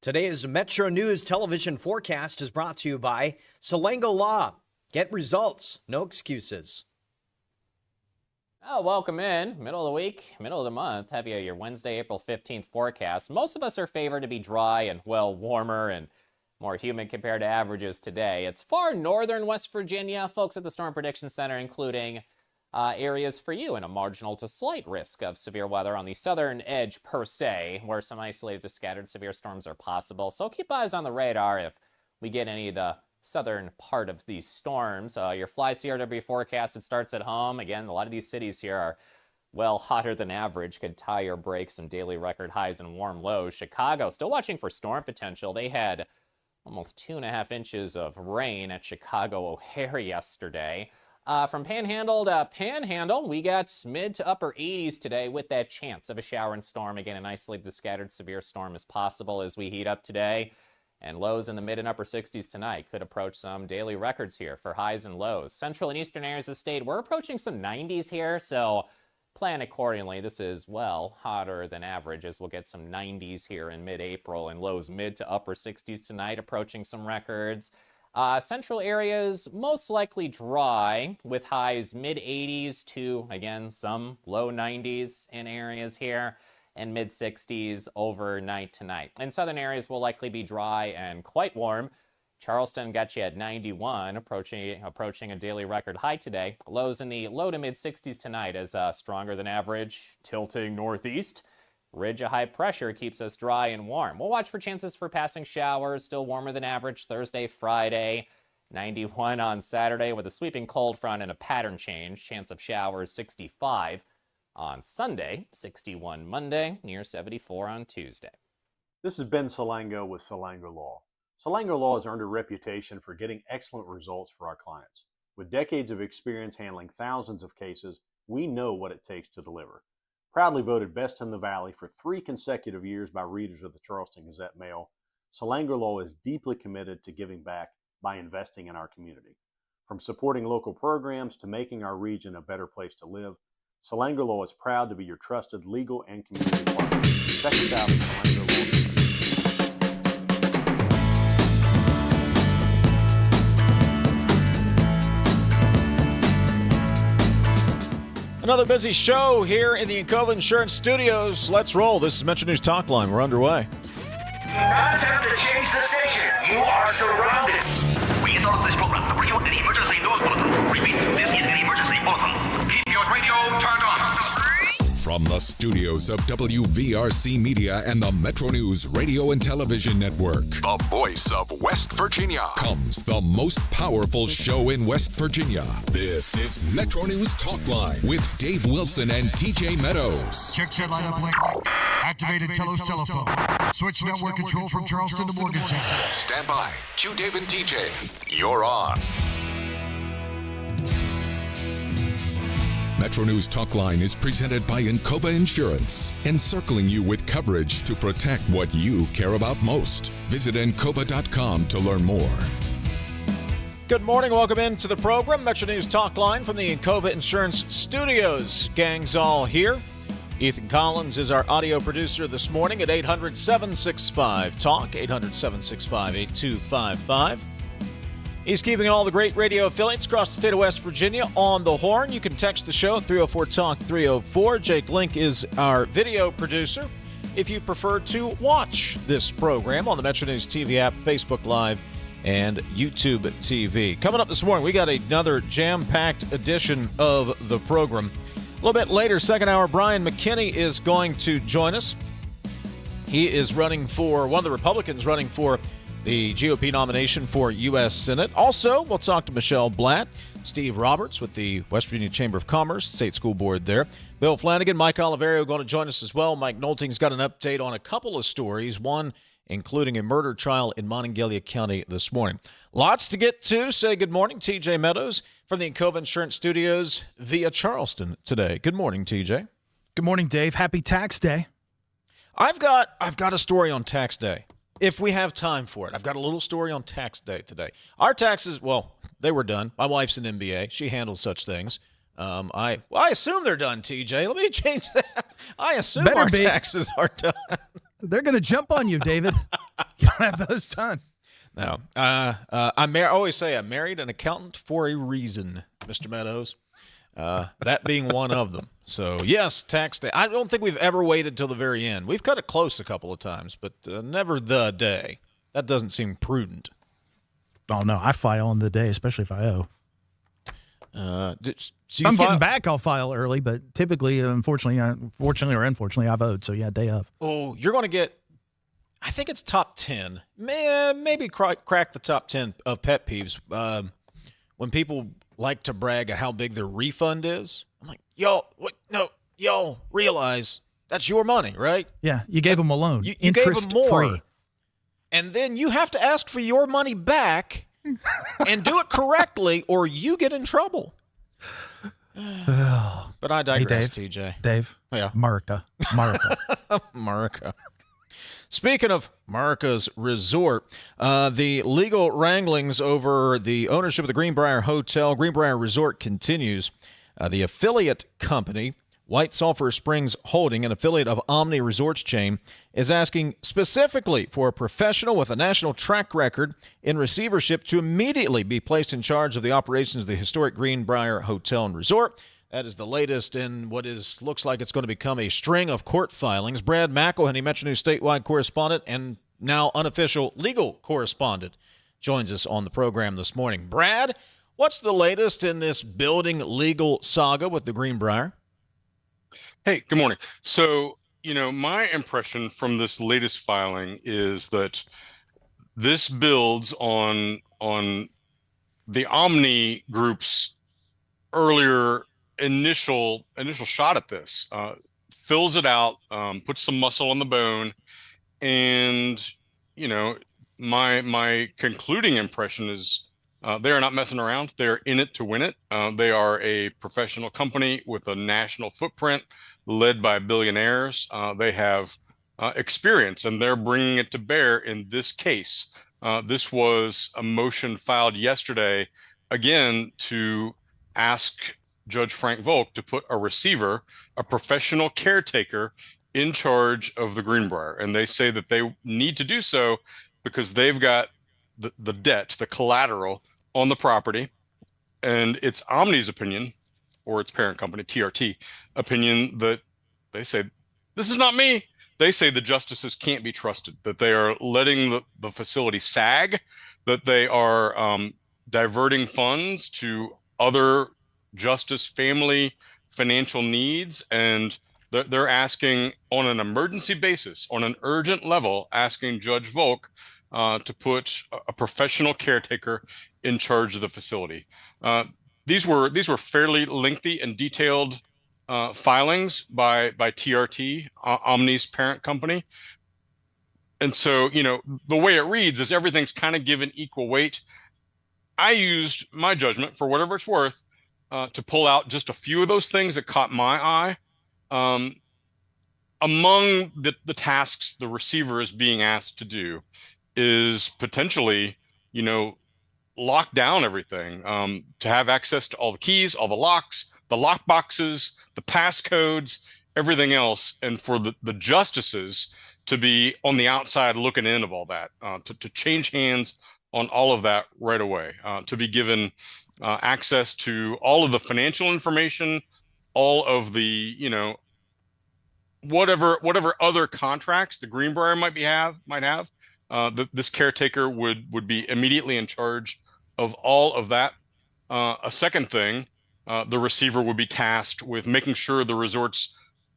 Today's Metro News television forecast is brought to you by Salango Law. Get results, no excuses. Oh, welcome in. Middle of the week, middle of the month. Have your Wednesday, April 15th forecast. Most of us are favored to be dry and, well, warmer and more humid compared to averages today. It's far northern West Virginia. Folks at the Storm Prediction Center, including areas for you in a marginal to slight risk of severe weather on the southern edge per se, where some isolated to scattered severe storms are possible. So keep eyes on the radar if we get any of the southern part of these storms. Your Fly CRW forecast, it starts at home. Again, a lot of these cities here are well hotter than average, could tie or break some daily record highs and warm lows. Chicago, still watching for storm potential. They had almost 2.5 inches of rain at Chicago O'Hare yesterday. From Panhandle to Panhandle, we got mid to upper 80s today with that chance of a shower and storm. Again, an isolated to scattered severe storm is possible as we heat up today. And lows in the mid and upper 60s tonight could approach some daily records here for highs and lows. Central and eastern areas of the state, we're approaching some 90s here, so plan accordingly. This is, well, hotter than average as we'll get some 90s here in mid-April and lows mid to upper 60s tonight, approaching some records. Central areas most likely dry with highs mid-80s to, again, some low 90s in areas here and mid-60s overnight tonight. In southern areas will likely be dry and quite warm. Charleston got you at 91, approaching a daily record high today. Lows in the low to mid-60s tonight as stronger than average, tilting northeast. Ridge of high pressure keeps us dry and warm. We'll watch for chances for passing showers, still warmer than average Thursday, Friday. 91 on Saturday with a sweeping cold front and a pattern change. Chance of showers 65 on Sunday, 61 Monday, near 74 on Tuesday. This is Ben Salango with Salango Law. Salango Law has earned a reputation for getting excellent results for our clients. With decades of experience handling thousands of cases, we know what it takes to deliver. Proudly voted best in the Valley for 3 consecutive years by readers of the Charleston Gazette-Mail, Salango Law is deeply committed to giving back by investing in our community. From supporting local programs to making our region a better place to live, Salango Law is proud to be your trusted legal and community partner. Check us out at Salango Law. Another busy show here in the Encova Insurance Studios. Let's roll. This is MetroNews Talkline. We're underway. Do not attempt to change the station. You are surrounded. We interrupt this program to bring you an emergency news bulletin. Repeat, this is an emergency bulletin. Keep your radio turned on. From the studios of WVRC Media and the MetroNews Radio and Television Network, the voice of West Virginia, comes the most powerful show in West Virginia. This is MetroNews Talkline with Dave Wilson and TJ Meadows. Check set line up link. Activated Telos telephone. Switch network control from Charleston to Morgantown. Stand by. Q Dave and TJ. You're on. MetroNews Talkline is presented by Encova Insurance, encircling you with coverage to protect what you care about most. Visit Encova.com to learn more. Good morning. Welcome into the program. MetroNews Talkline from the Encova Insurance Studios. Gang's all here. Ethan Collins is our audio producer this morning at 800-765-TALK, 800-765-8255. He's keeping all the great radio affiliates across the state of West Virginia on the horn. You can text the show at 304-TALK-304. Jake Link is our video producer. If you prefer to watch this program on the Metro News TV app, Facebook Live, and YouTube TV. Coming up this morning, we got another jam-packed edition of the program. A little bit later, second hour, Bryan McKinney is going to join us. He is running for, one of the Republicans running for the GOP nomination for U.S. Senate. Also, we'll talk to Michelle Blatt, Steve Roberts with the West Virginia Chamber of Commerce, State School Board there. Bill Flanigan, Mike Oliverio going to join us as well. Mike Nolting's got an update on a couple of stories, one including a murder trial in Monongalia County this morning. Lots to get to. Say good morning, TJ Meadows from the Encova Insurance Studios via Charleston today. Good morning, TJ. Good morning, Dave. Happy Tax Day. I've got a story on Tax Day. If we have time for it, I've got a little story on Tax Day today. Our taxes, well, they were done. My wife's an MBA. She handles such things. I assume they're done, TJ. Let me change that. I assume our taxes are done. They're going to jump on you, David. have those done. No. I always say I married an accountant for a reason, Mr. Meadows. That being one of them. So, yes, tax day. I don't think we've ever waited till the very end. We've cut it close a couple of times, but never the day. That doesn't seem prudent. Oh, no, I file on the day, especially if I owe. So if I'm getting back, I'll file early, but typically, fortunately or unfortunately, I've owed. So, yeah, day of. Oh, you're going to get, I think it's top 10. Maybe crack the top 10 of pet peeves. When people like to brag at how big their refund is. I'm like, y'all realize that's your money, right? Yeah, you gave them a loan. You gave them more. Free. And then you have to ask for your money back and do it correctly or you get in trouble. But I digress, hey, TJ. Dave. Yeah. Marica. Marica. Speaking of Marica's Resort, the legal wranglings over the ownership of the Greenbrier Hotel, Greenbrier Resort continues. The affiliate company, White Sulphur Springs Holding, an affiliate of Omni Resorts chain, is asking specifically for a professional with a national track record in receivership to immediately be placed in charge of the operations of the historic Greenbrier Hotel and Resort. That is the latest in what looks like it's going to become a string of court filings. Brad McElhinny, MetroNews statewide correspondent and now unofficial legal correspondent, joins us on the program this morning. Brad, what's the latest in this building legal saga with the Greenbrier? Hey, good morning. So, my impression from this latest filing is that this builds on the Omni Group's earlier initial shot at this, fills it out, puts some muscle on the bone, and my concluding impression is they are not messing around. They're in it to win it. They are a professional company with a national footprint led by billionaires. They have experience, and they're bringing it to bear in this case. This was a motion filed yesterday, again, to ask Judge Frank Volk to put a receiver, a professional caretaker, in charge of the Greenbrier. And they say that they need to do so because they've got the debt, the collateral on the property. And it's Omni's opinion, or its parent company, TRT, opinion, that they say, this is not me. They say the justices can't be trusted, that they are letting the facility sag, that they are diverting funds to other justice family financial needs, and they're asking on an emergency basis, on an urgent level, asking Judge Volk to put a professional caretaker in charge of the facility. These were fairly lengthy and detailed filings by TRT, Omni's parent company. And so, the way it reads is everything's kind of given equal weight. I used my judgment, for whatever it's worth, to pull out just a few of those things that caught my eye. Among the tasks the receiver is being asked to do is potentially, lock down everything, to have access to all the keys, all the locks, the lock boxes, the passcodes, everything else, and for the justices to be on the outside looking in of all that, to change hands on all of that right away, to be given access to all of the financial information, all of the, whatever other contracts the Greenbrier might have. This caretaker would be immediately in charge of all of that. A second thing, the receiver would be tasked with making sure the resort's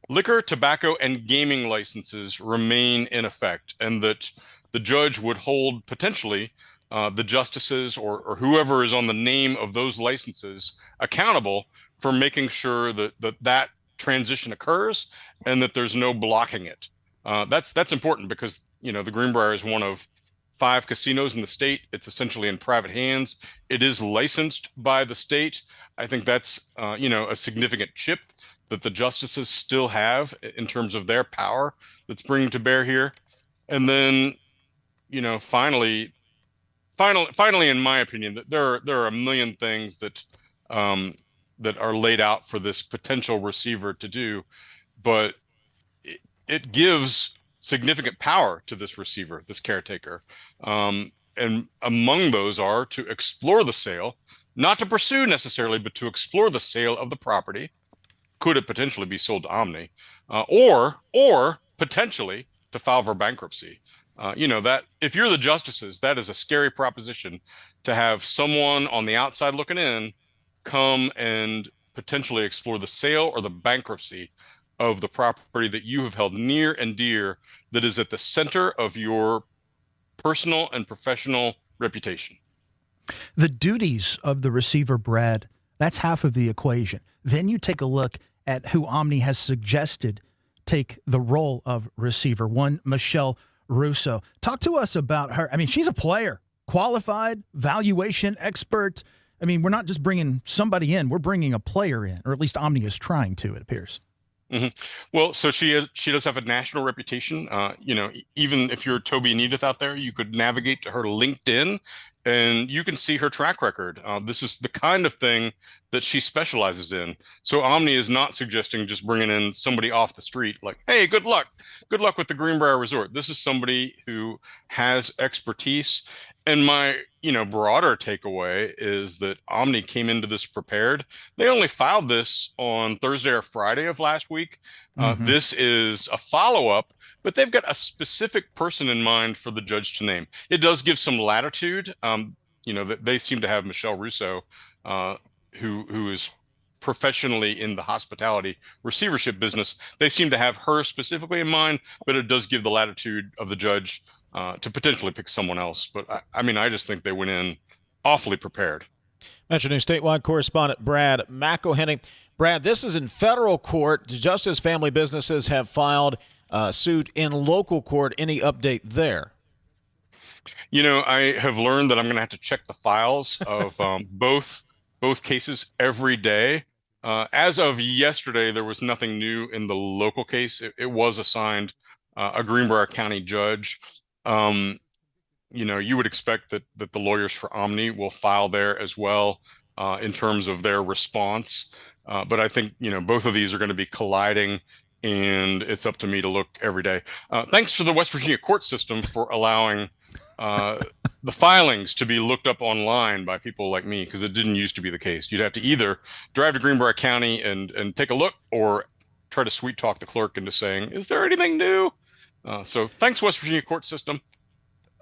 liquor, tobacco, and gaming licenses remain in effect, and that the judge would hold potentially the justices or whoever is on the name of those licenses accountable for making sure that transition occurs and that there's no blocking it. That's important because, the Greenbrier is one of 5 casinos in the state. It's essentially in private hands. It is licensed by the state. I think that's, a significant chip that the justices still have in terms of their power that's bringing to bear here. And then, finally, in my opinion, that there are a million things that are laid out for this potential receiver to do, but it gives significant power to this receiver, this caretaker. And among those are to explore the sale, not to pursue necessarily, but to explore the sale of the property. Could it potentially be sold to Omni, or potentially to file for bankruptcy? That if you're the justices, that is a scary proposition to have someone on the outside looking in come and potentially explore the sale or the bankruptcy of the property that you have held near and dear, that is at the center of your personal and professional reputation. The duties of the receiver, Brad, that's half of the equation. Then you take a look at who Omni has suggested take the role of receiver. One, Michelle Russo. Talk to us about her. I mean, she's a player, qualified, valuation expert. I mean, we're not just bringing somebody in, we're bringing a player in, or at least Omni is trying to, it appears. Mm-hmm. Well, so she does have a national reputation. Even if you're Toby Edith out there, you could navigate to her LinkedIn and you can see her track record. This is the kind of thing that she specializes in. So Omni is not suggesting just bringing in somebody off the street like, hey, good luck with the Greenbrier Resort. This is somebody who has expertise. And my, broader takeaway is that Omni came into this prepared. They only filed this on Thursday or Friday of last week. This is a follow-up, but they've got a specific person in mind for the judge to name. It does give some latitude. That they seem to have Michelle Russo, who is professionally in the hospitality receivership business. They seem to have her specifically in mind, but it does give the latitude of the judge to potentially pick someone else. But I just think they went in awfully prepared. MetroNews statewide correspondent Brad McElhinny. Brad, this is in federal court. Justice family businesses have filed suit in local court. Any update there? I have learned that I'm going to have to check the files of both cases every day. As of yesterday, there was nothing new in the local case. It was assigned a Greenbrier County judge. You would expect that the lawyers for Omni will file there as well in terms of their response. But I think, both of these are going to be colliding, and it's up to me to look every day. Thanks to the West Virginia court system for allowing the filings to be looked up online by people like me, because it didn't used to be the case. You'd have to either drive to Greenbrier County and take a look, or try to sweet talk the clerk into saying, is there anything new? So thanks, West Virginia court system.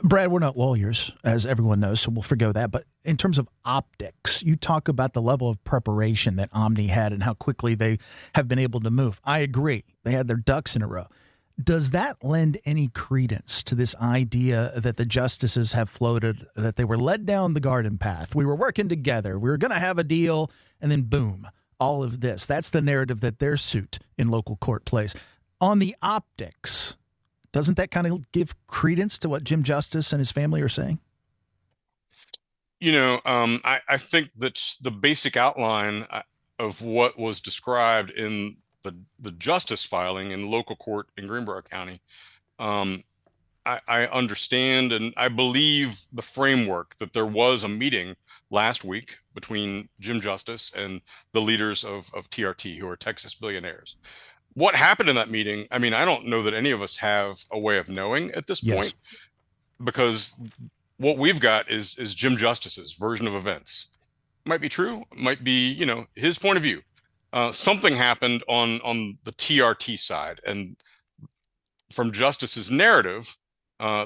Brad, we're not lawyers, as everyone knows, so we'll forgo that. But in terms of optics, you talk about the level of preparation that Omni had and how quickly they have been able to move. I agree. They had their ducks in a row. Does that lend any credence to this idea that the justices have floated, that they were led down the garden path? We were working together. We were going to have a deal, and then boom, all of this. That's the narrative that their suit in local court plays. On the optics, doesn't that kind of give credence to what Jim Justice and his family are saying? I think that the basic outline of what was described in the justice filing in local court in Greenbrier County, I understand and I believe the framework that there was a meeting last week between Jim Justice and the leaders of TRT, who are Texas billionaires. What happened in that meeting, I don't know that any of us have a way of knowing at this point, because what we've got is Jim Justice's version of events. Might be true, might be, his point of view. Something happened on the TRT side, and from Justice's narrative,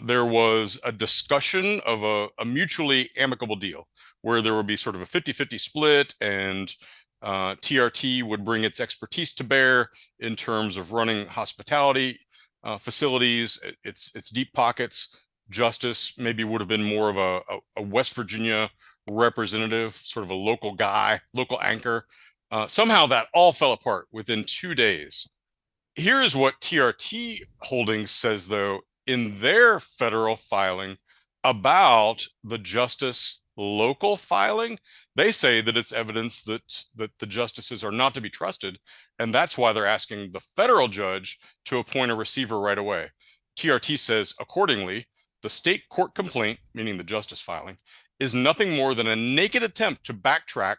there was a discussion of a mutually amicable deal where there would be sort of a 50-50 split, and TRT would bring its expertise to bear in terms of running hospitality facilities, its deep pockets. Justice maybe would have been more of a West Virginia representative, sort of a local guy, local anchor. Somehow that all fell apart within 2 days. Here is what TRT Holdings says, though, in their federal filing about the Justice local filing. They say that it's evidence that the justices are not to be trusted, and that's why they're asking the federal judge to appoint a receiver right away. TRT says, accordingly, the state court complaint, meaning the justice filing, is nothing more than a naked attempt to backtrack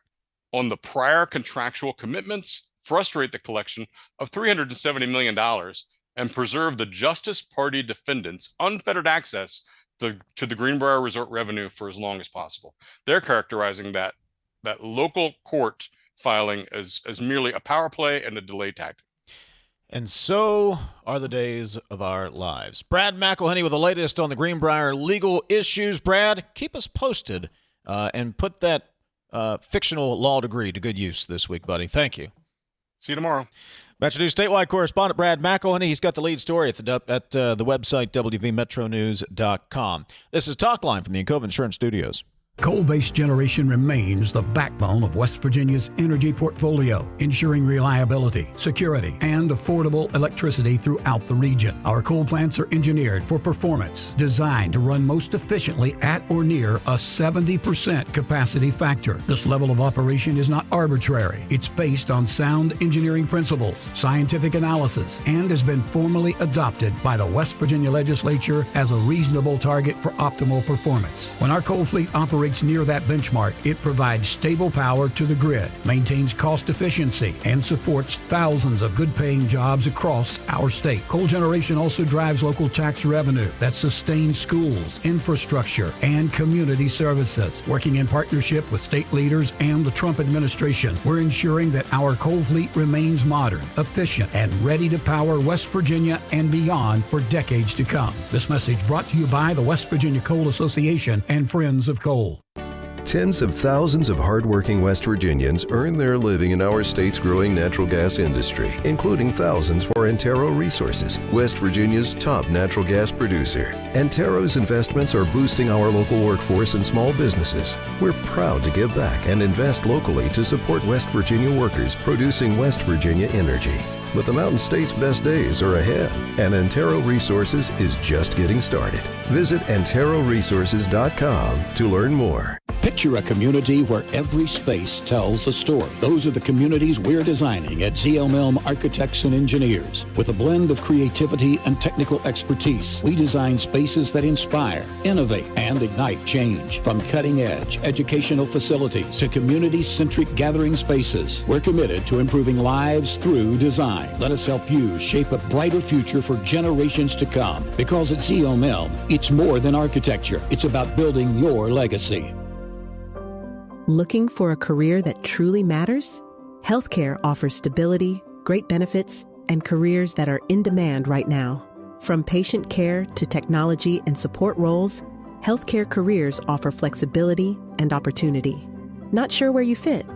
on the prior contractual commitments, frustrate the collection of $370 million, and preserve the Justice Party defendants' unfettered access to the Greenbrier Resort revenue for as long as possible. They're characterizing that local court filing as merely a power play and a delay tactic. And so are the days of our lives. Brad McElhinny with the latest on the Greenbrier legal issues. Brad, keep us posted and put that fictional law degree to good use this week, buddy. Thank you. See you tomorrow. MetroNews statewide correspondent Brad McElhinny. He's got the lead story at the website wvmetronews.com. This is Talkline from the Encova Insurance Studios. Coal-based generation remains the backbone of West Virginia's energy portfolio, ensuring reliability, security, and affordable electricity throughout the region. Our coal plants are engineered for performance, designed to run most efficiently at or near a 70% capacity factor. This level of operation is not arbitrary. It's based on sound engineering principles, scientific analysis, and has been formally adopted by the West Virginia legislature as a reasonable target for optimal performance. When our coal fleet operates near that benchmark, it provides stable power to the grid, maintains cost efficiency, and supports thousands of good-paying jobs across our state. Coal generation also drives local tax revenue that sustains schools, infrastructure, and community services. Working in partnership with state leaders and the Trump administration, we're ensuring that our coal fleet remains modern, efficient, and ready to power West Virginia and beyond for decades to come. This message brought to you by the West Virginia Coal Association and Friends of Coal. Tens of thousands of hardworking West Virginians earn their living in our state's growing natural gas industry, including thousands for Antero Resources, West Virginia's top natural gas producer. Antero's investments are boosting our local workforce and small businesses. We're proud to give back and invest locally to support West Virginia workers producing West Virginia energy. But the Mountain State's best days are ahead, and Antero Resources is just getting started. Visit AnteroResources.com to learn more. Picture a community where every space tells a story. Those are the communities we're designing at ZL Architects and Engineers. With a blend of creativity and technical expertise, we design spaces that inspire, innovate, and ignite change. From cutting-edge educational facilities to community-centric gathering spaces, we're committed to improving lives through design. Let us help you shape a brighter future for generations to come. Because at ZL it's more than architecture. It's about building your legacy. Looking for a career that truly matters? Healthcare offers stability, great benefits, and careers that are in demand right now. From patient care to technology and support roles, healthcare careers offer flexibility and opportunity. Not sure where you fit?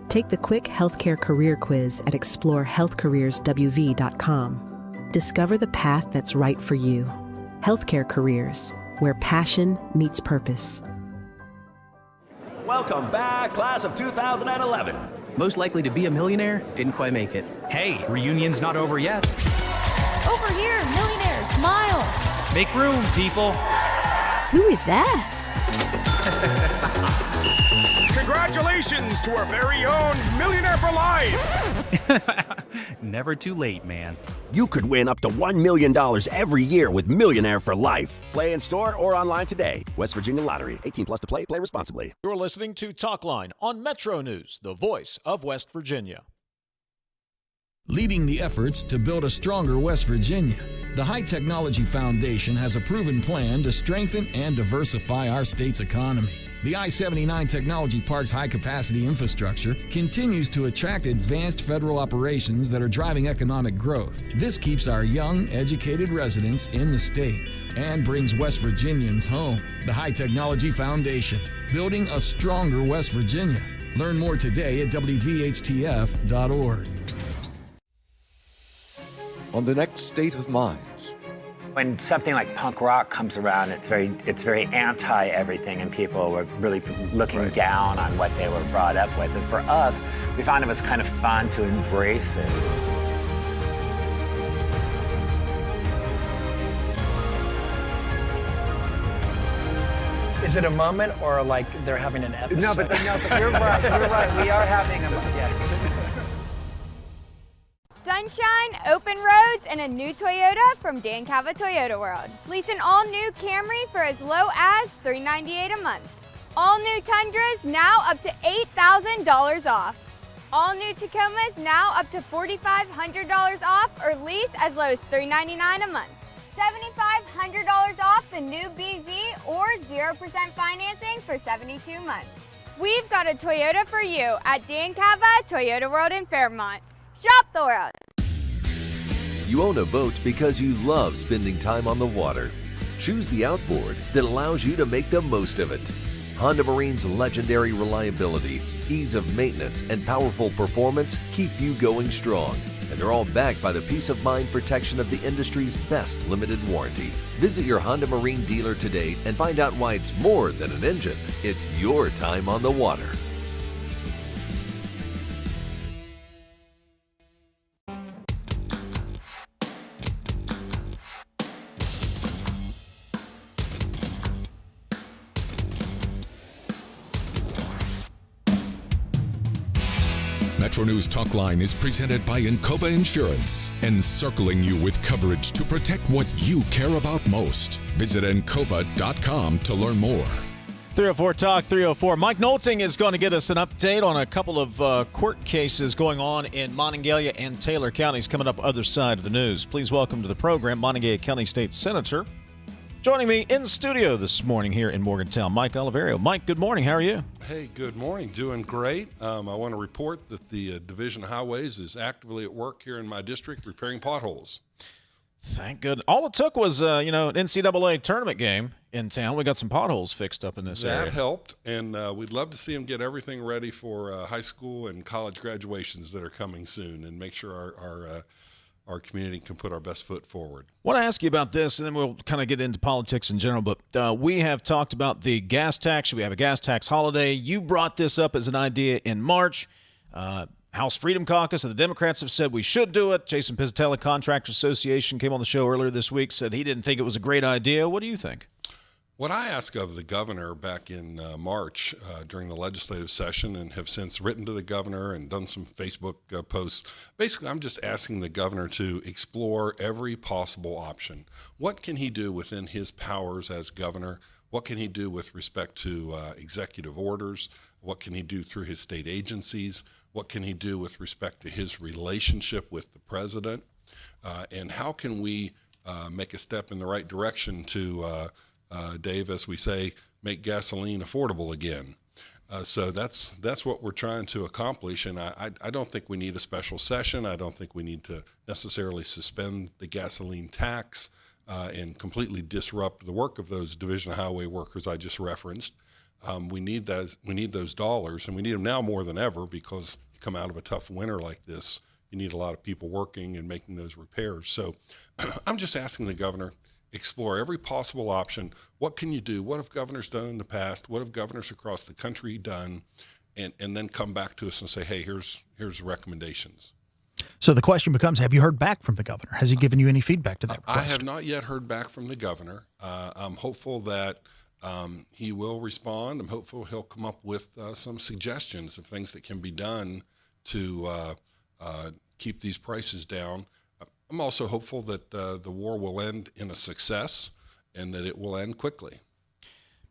Take the quick healthcare career quiz at explorehealthcareerswv.com. Discover the path that's right for you. Healthcare careers, where passion meets purpose. Welcome back, class of 2011. Most likely to be a millionaire, didn't quite make it. Hey, reunion's not over yet. Over here, millionaire, smile. Make room, people. Who is that? Congratulations to our very own Millionaire for Life! Never too late, man. You could win up to $1 million every year with Millionaire for Life. Play in store or online today. West Virginia Lottery. 18 plus to play. Play responsibly. You're listening to Talkline on Metro News, the voice of West Virginia. Leading the efforts to build a stronger West Virginia, the High Technology Foundation has a proven plan to strengthen and diversify our state's economy. The I-79 Technology Park's high-capacity infrastructure continues to attract advanced federal operations that are driving economic growth. This keeps our young, educated residents in the state and brings West Virginians home. The High Technology Foundation, building a stronger West Virginia. Learn more today at WVHTF.org. On the next State of Minds. When something like punk rock comes around, it's very anti-everything, and people were really looking down on what they were brought up with. And for us, we found it was kind of fun to embrace it. Is it a moment or like they're having an episode? No, but you're right. You're right. We are having a moment. Yeah. Sunshine, open roads, and a new Toyota from Dan Cava Toyota World. Lease an all-new Camry for as low as $398 a month. All new Tundras now up to $8,000 off. All new Tacomas now up to $4,500 off or lease as low as $399 a month. $7,500 off the new BZ or 0% financing for 72 months. We've got a Toyota for you at Dan Cava Toyota World in Fairmont. Shop the world. You own a boat because you love spending time on the water. Choose the outboard that allows you to make the most of it. Honda Marine's legendary reliability, ease of maintenance, and powerful performance keep you going strong. And they're all backed by the peace of mind protection of the industry's best limited warranty. Visit your Honda Marine dealer today and find out why it's more than an engine. It's your time on the water. MetroNews Talkline is presented by Encova Insurance, encircling you with coverage to protect what you care about most. Visit Encova.com to learn more. 304 Talk 304. Mike Nolting is going to get us an update on a couple of court cases going on in Monongalia and Taylor counties coming up other side of the news. Please welcome to the program Monongalia County State Senator joining me in studio this morning here in Morgantown, Mike Oliverio. Mike, good morning. How are you? Hey, good morning. Doing great. I want to report that the Division of Highways is actively at work here in my district repairing potholes. Thank goodness. All it took was, an NCAA tournament game in town. We got some potholes fixed up in this area. That helped, and we'd love to see them get everything ready for high school and college graduations that are coming soon and make sure our community can put our best foot forward. I want to ask you about this, and then we'll kind of get into politics in general, but we have talked about the gas tax. Should we have a gas tax holiday? You brought this up as an idea in March. House Freedom Caucus and the Democrats have said we should do it. Jason Pizzatelli, Contractors Association, came on the show earlier this week, said he didn't think it was a great idea. What do you think? What I asked of the governor back in March during the legislative session, and have since written to the governor and done some Facebook posts, basically I'm just asking the governor to explore every possible option. What can he do within his powers as governor? What can he do with respect to executive orders? What can he do through his state agencies? What can he do with respect to his relationship with the president? And how can we make a step in the right direction to Dave, as we say, make gasoline affordable again. So that's what we're trying to accomplish, and I don't think we need a special session. I don't think we need to necessarily suspend the gasoline tax and completely disrupt the work of those Division of Highway workers I just referenced. We need those dollars, and we need them now more than ever, because you come out of a tough winter like this, you need a lot of people working and making those repairs. So I'm just asking the governor, explore every possible option. What can you do? What have governors done in the past? What have governors across the country done? And then come back to us and say, hey, here's recommendations. So the question becomes, have you heard back from the governor? Has he given you any feedback to that request? I have not yet heard back from the governor. I'm hopeful that he will respond. I'm hopeful he'll come up with some suggestions of things that can be done to keep these prices down. I'm also hopeful that the war will end in a success and that it will end quickly.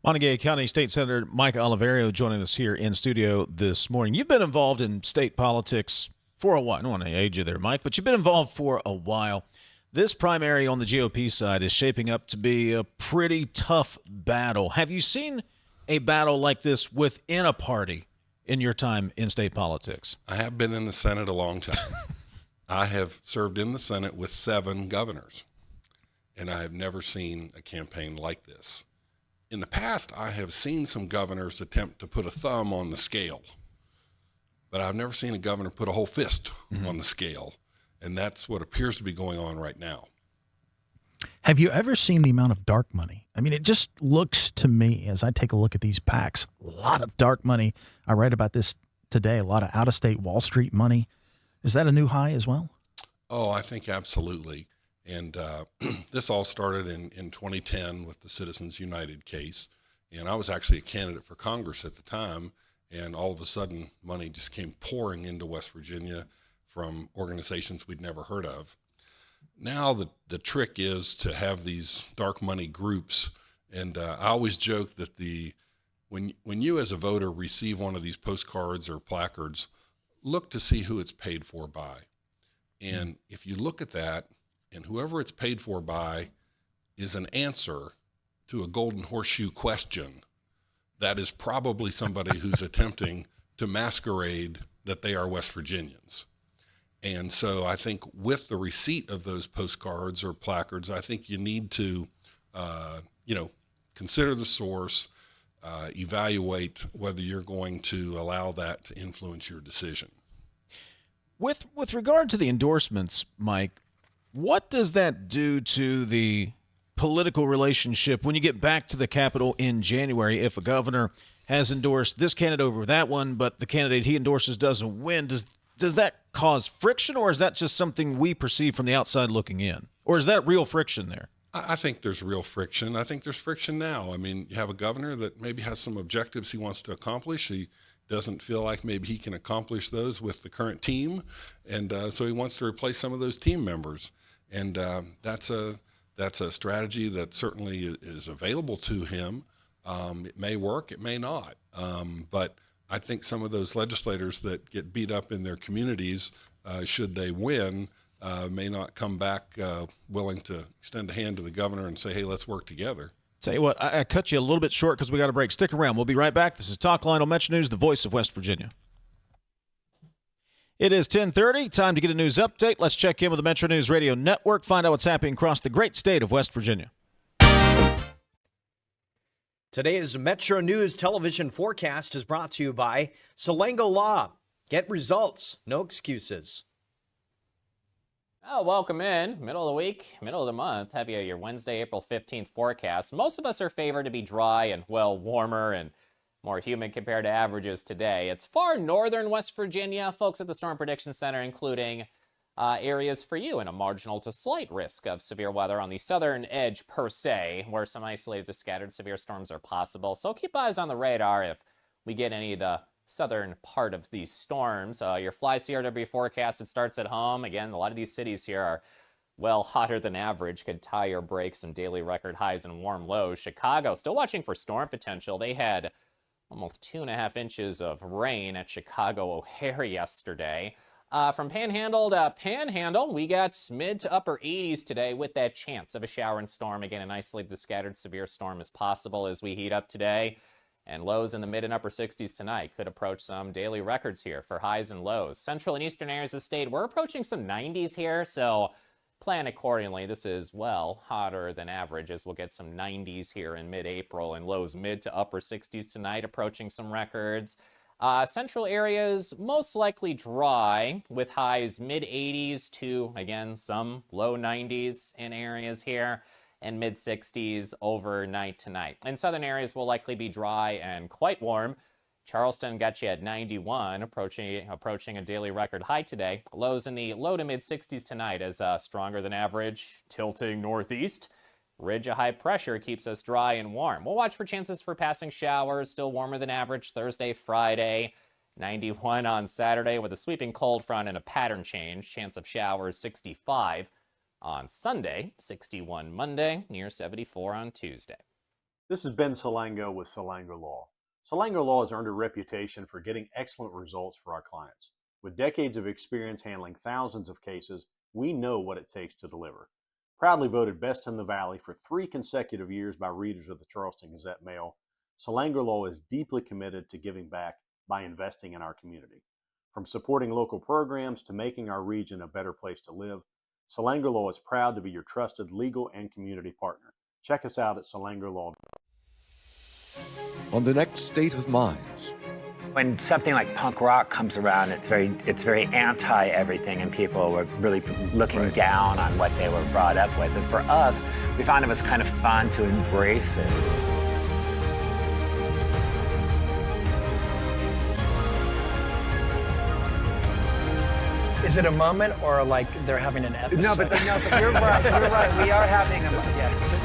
Monongalia County State Senator Mike Oliverio joining us here in studio this morning. You've been involved in state politics for a while. I don't want to age you there, Mike, but you've been involved for a while. This primary on the GOP side is shaping up to be a pretty tough battle. Have you seen a battle like this within a party in your time in state politics? I have been in the Senate a long time. I have served in the Senate with 7 governors, and I have never seen a campaign like this. In the past, I have seen some governors attempt to put a thumb on the scale, but I've never seen a governor put a whole fist on the scale, and that's what appears to be going on right now. Have you ever seen the amount of dark money? I mean, it just looks to me, as I take a look at these PACs, a lot of dark money. I read about this today, a lot of out-of-state Wall Street money. Is that a new high as well? Oh, I think absolutely. And this all started in 2010 with the Citizens United case. And I was actually a candidate for Congress at the time. And all of a sudden, money just came pouring into West Virginia from organizations we'd never heard of. Now the trick is to have these dark money groups. And I always joke that when you as a voter receive one of these postcards or placards, look to see who it's paid for by. And if you look at that, and whoever it's paid for by is an answer to a golden horseshoe question, that is probably somebody who's attempting to masquerade that they are West Virginians. And so I think with the receipt of those postcards or placards, I think you need to, consider the source, evaluate whether you're going to allow that to influence your decision. With regard to the endorsements, Mike, what does that do to the political relationship when you get back to the Capitol in January? If a governor has endorsed this candidate over that one, but the candidate he endorses doesn't win, does that cause friction, or is that just something we perceive from the outside looking in? Or is that real friction there? I think there's real friction. I think there's friction now. I mean, you have a governor that maybe has some objectives he wants to accomplish. He doesn't feel like maybe he can accomplish those with the current team, and so he wants to replace some of those team members. And that's a strategy that certainly is available to him. It may work, it may not. But I think some of those legislators that get beat up in their communities, should they win, may not come back willing to extend a hand to the governor and say, hey, let's work together. Tell you what, I cut you a little bit short because we got a break. Stick around. We'll be right back. This is Talkline on Metro News, the voice of West Virginia. It is 10:30. Time to get a news update. Let's check in with the Metro News Radio Network, find out what's happening across the great state of West Virginia. Today's Metro News television forecast is brought to you by Salango Law. Get results, no excuses. Oh, welcome in. Middle of the week, middle of the month. Have you your Wednesday, April 15th forecast. Most of us are favored to be dry and, well, warmer and more humid compared to averages today. It's far northern West Virginia. Folks at the Storm Prediction Center, including areas for you in a marginal to slight risk of severe weather on the southern edge per se, where some isolated to scattered severe storms are possible. So keep eyes on the radar if we get any of the southern part of these storms. Your Fly CRW forecast, it starts at home. Again, a lot of these cities here are well hotter than average, could tie or break some daily record highs and warm lows. Chicago, still watching for storm potential. They had almost 2.5 inches of rain at Chicago O'Hare yesterday. From Panhandle to Panhandle, we got mid to upper 80s today with that chance of a shower and storm. Again, an isolated to scattered severe storm is possible as we heat up today. And lows in the mid and upper 60s tonight could approach some daily records here for highs and lows. Central and eastern areas of the state, we're approaching some 90s here, so plan accordingly. This is, well, hotter than average as we'll get some 90s here in mid-April and lows mid to upper 60s tonight, approaching some records. Central areas most likely dry with highs mid-80s to, again, some low 90s in areas here, and mid-60s overnight tonight. In southern areas will likely be dry and quite warm. Charleston got you at 91, approaching a daily record high today. Lows in the low to mid-60s tonight as stronger than average, tilting northeast. Ridge of high pressure keeps us dry and warm. We'll watch for chances for passing showers, still warmer than average Thursday, Friday. 91 on Saturday with a sweeping cold front and a pattern change. Chance of showers 65 on Sunday, 61 Monday, near 74 on Tuesday. This is Ben Salango with Salango Law. Salango Law has earned a reputation for getting excellent results for our clients. With decades of experience handling thousands of cases, we know what it takes to deliver. Proudly voted best in the Valley for 3 consecutive years by readers of the Charleston Gazette-Mail, Salango Law is deeply committed to giving back by investing in our community. From supporting local programs to making our region a better place to live, Salango Law is proud to be your trusted legal and community partner. Check us out at salangolaw.com. On the next State of Minds. When something like punk rock comes around, it's very anti everything, and people were really looking down on what they were brought up with. And for us, we found it was kind of fun to embrace it. Is it a moment or like they're having an episode? No, but you're right. You're right. We are having a moment. Yeah.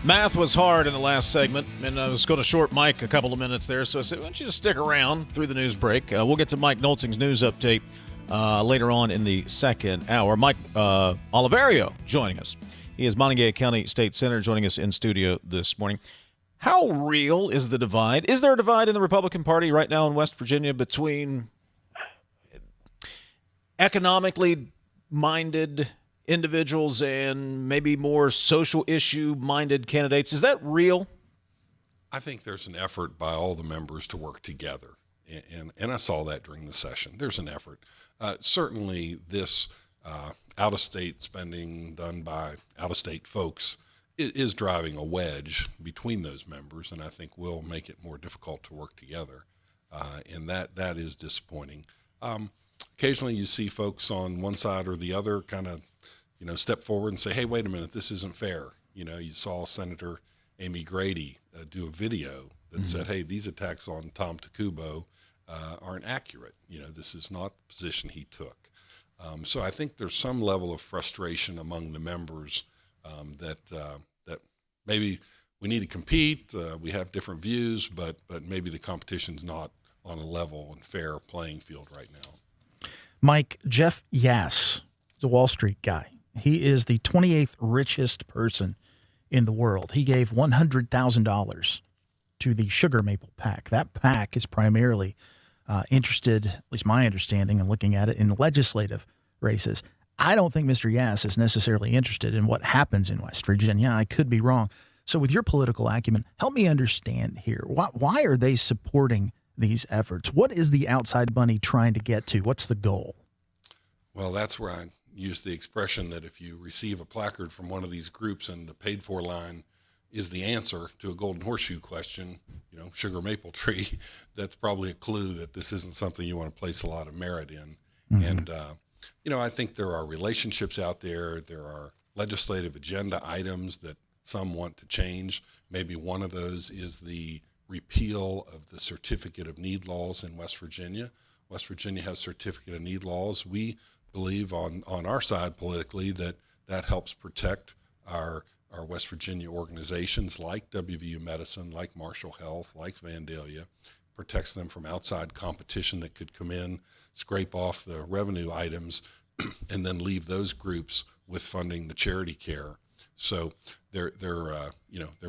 Math was hard in the last segment, and I was going to short Mike a couple of minutes there, so I said, why don't you just stick around through the news break? We'll get to Mike Nolting's news update later on in the second hour. Mike Oliverio joining us. He is Montague County State Senator joining us in studio this morning. How real is the divide? Is there a divide in the Republican Party right now in West Virginia between economically minded individuals and maybe more social issue minded candidates? Is that real? I think there's an effort by all the members to work together. And I saw that during the session. There's an effort. Certainly this out-of-state spending done by out-of-state folks is driving a wedge between those members, and I think will make it more difficult to work together. And that is disappointing. Occasionally you see folks on one side or the other kind of, step forward and say, hey, wait a minute, this isn't fair. You saw Senator Amy Grady do a video that said, hey, these attacks on Tom Takubo aren't accurate. This is not the position he took. So I think there's some level of frustration among the members that maybe we need to compete. We have different views, but maybe the competition's not on a level and fair playing field right now. Mike, Jeff Yass is a Wall Street guy. He is the 28th richest person in the world. He gave $100,000 to the Sugar Maple PAC. That PAC is primarily interested, at least my understanding and looking at it, in legislative races. I don't think Mr. Yass is necessarily interested in what happens in West Virginia. I could be wrong. So with your political acumen, help me understand here. Why are they supporting these efforts? What is the outside money trying to get to? What's the goal? Well, that's where I use the expression that if you receive a placard from one of these groups and the paid for line is the answer to a golden horseshoe question, sugar maple tree, that's probably a clue that this isn't something you want to place a lot of merit in. Mm-hmm. And, I think there are relationships out there. There are legislative agenda items that some want to change. Maybe one of those is the repeal of the certificate of need laws in West Virginia. West Virginia has certificate of need laws. We believe on our side politically that helps protect our West Virginia organizations like WVU Medicine, like Marshall Health, like Vandalia, protects them from outside competition that could come in, scrape off the revenue items, and then leave those groups with funding the charity care. So there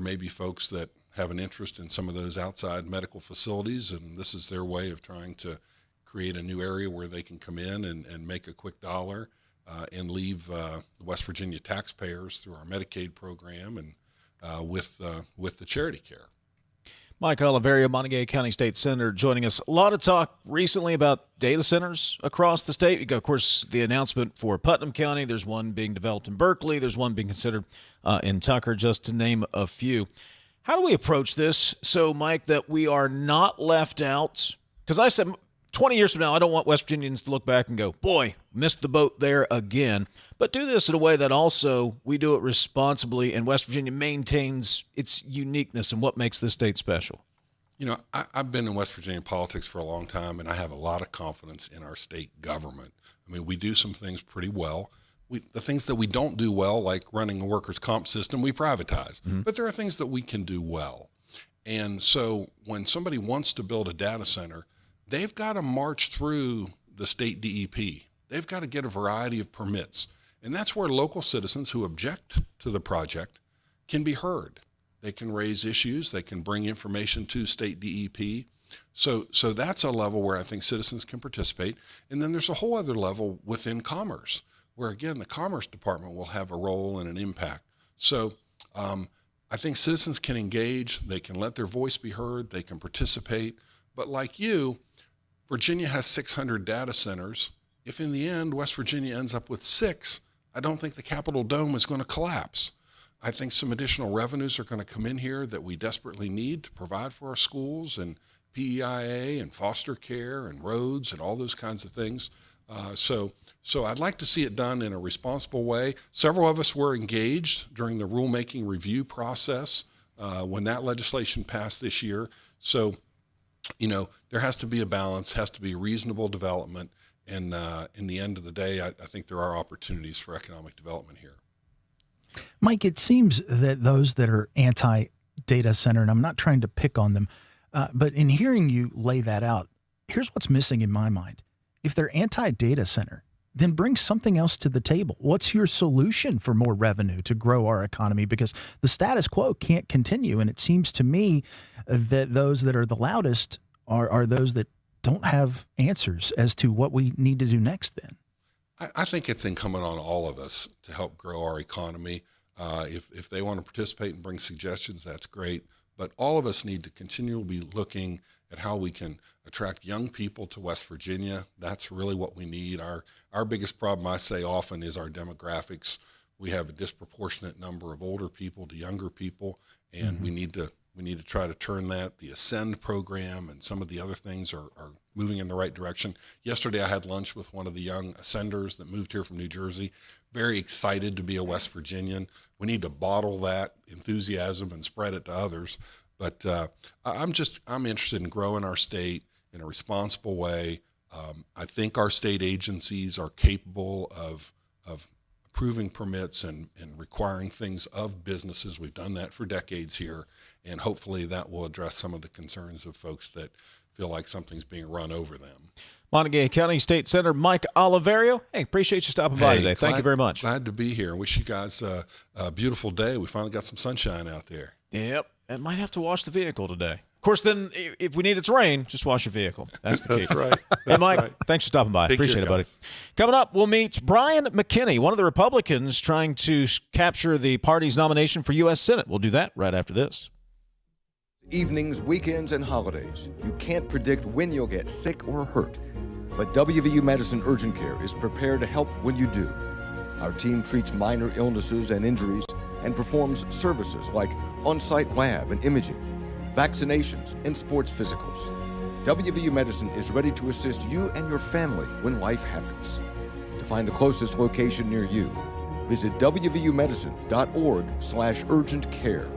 may be folks that have an interest in some of those outside medical facilities, and this is their way of trying to create a new area where they can come in and make a quick dollar and leave West Virginia taxpayers through our Medicaid program and with the charity care. Mike Oliverio, Montague County State Senator, joining us. A lot of talk recently about data centers across the state. You got, of course, the announcement for Putnam County. There's one being developed in Berkeley. There's one being considered in Tucker, just to name a few. How do we approach this so, Mike, that we are not left out? Because I said 20 years from now, I don't want West Virginians to look back and go, boy, missed the boat there again. But do this in a way that also we do it responsibly and West Virginia maintains its uniqueness and what makes this state special. I've been in West Virginia politics for a long time, and I have a lot of confidence in our state government. I mean, we do some things pretty well. The things that we don't do well, like running a workers' comp system, we privatize. Mm-hmm. But there are things that we can do well. And so when somebody wants to build a data center, they've got to march through the state DEP. They've got to get a variety of permits. And that's where local citizens who object to the project can be heard. They can raise issues. They can bring information to state DEP. So that's a level where I think citizens can participate. And then there's a whole other level within commerce, where, again, the Commerce Department will have a role and an impact. So I think citizens can engage. They can let their voice be heard. They can participate. But like you, Virginia has 600 data centers. If in the end West Virginia ends up with 6, I don't think the Capitol Dome is going to collapse. I think some additional revenues are going to come in here that we desperately need to provide for our schools and PEIA and foster care and roads and all those kinds of things. So I'd like to see it done in a responsible way. Several of us were engaged during the rulemaking review process when that legislation passed this year. So, there has to be a balance, has to be reasonable development. And in the end of the day, I think there are opportunities for economic development here. Mike, it seems that those that are anti-data center, and I'm not trying to pick on them, but in hearing you lay that out, here's what's missing in my mind. If they're anti-data center, then bring something else to the table. What's your solution for more revenue to grow our economy? Because the status quo can't continue. And it seems to me that those that are the loudest are those that don't have answers as to what we need to do next then. I think it's incumbent on all of us to help grow our economy. If they want to participate and bring suggestions, that's great. But all of us need to continually be looking at how we can attract young people to West Virginia. That's really what we need. Our biggest problem, I say often, is our demographics. We have a disproportionate number of older people to younger people, and we need to try to turn that. The Ascend program and some of the other things are moving in the right direction. Yesterday I had lunch with one of the young Ascenders that moved here from New Jersey, very excited to be a West Virginian. We need to bottle that enthusiasm and spread it to others. But I'm interested in growing our state in a responsible way. I think our state agencies are capable of approving permits and requiring things of businesses. We've done that for decades here, and hopefully that will address some of the concerns of folks that feel like something's being run over them. Montague County State Senator Mike Oliverio, hey, appreciate you stopping by today. Thank you very much. Glad to be here. Wish you guys a beautiful day. We finally got some sunshine out there. Yep. And might have to wash the vehicle today. Of course, then if we need it to rain, just wash your vehicle. That's the key. That's right. Hey, Mike, thanks for stopping by. Appreciate it, buddy. Coming up, we'll meet Bryan McKinney, one of the Republicans trying to capture the party's nomination for U.S. Senate. We'll do that right after this. Evenings, weekends, and holidays. You can't predict when you'll get sick or hurt. But WVU Medicine Urgent Care is prepared to help when you do. Our team treats minor illnesses and injuries and performs services like on-site lab and imaging, vaccinations, and sports physicals. WVU Medicine is ready to assist you and your family when life happens. To find the closest location near you, visit wvumedicine.org/urgent care.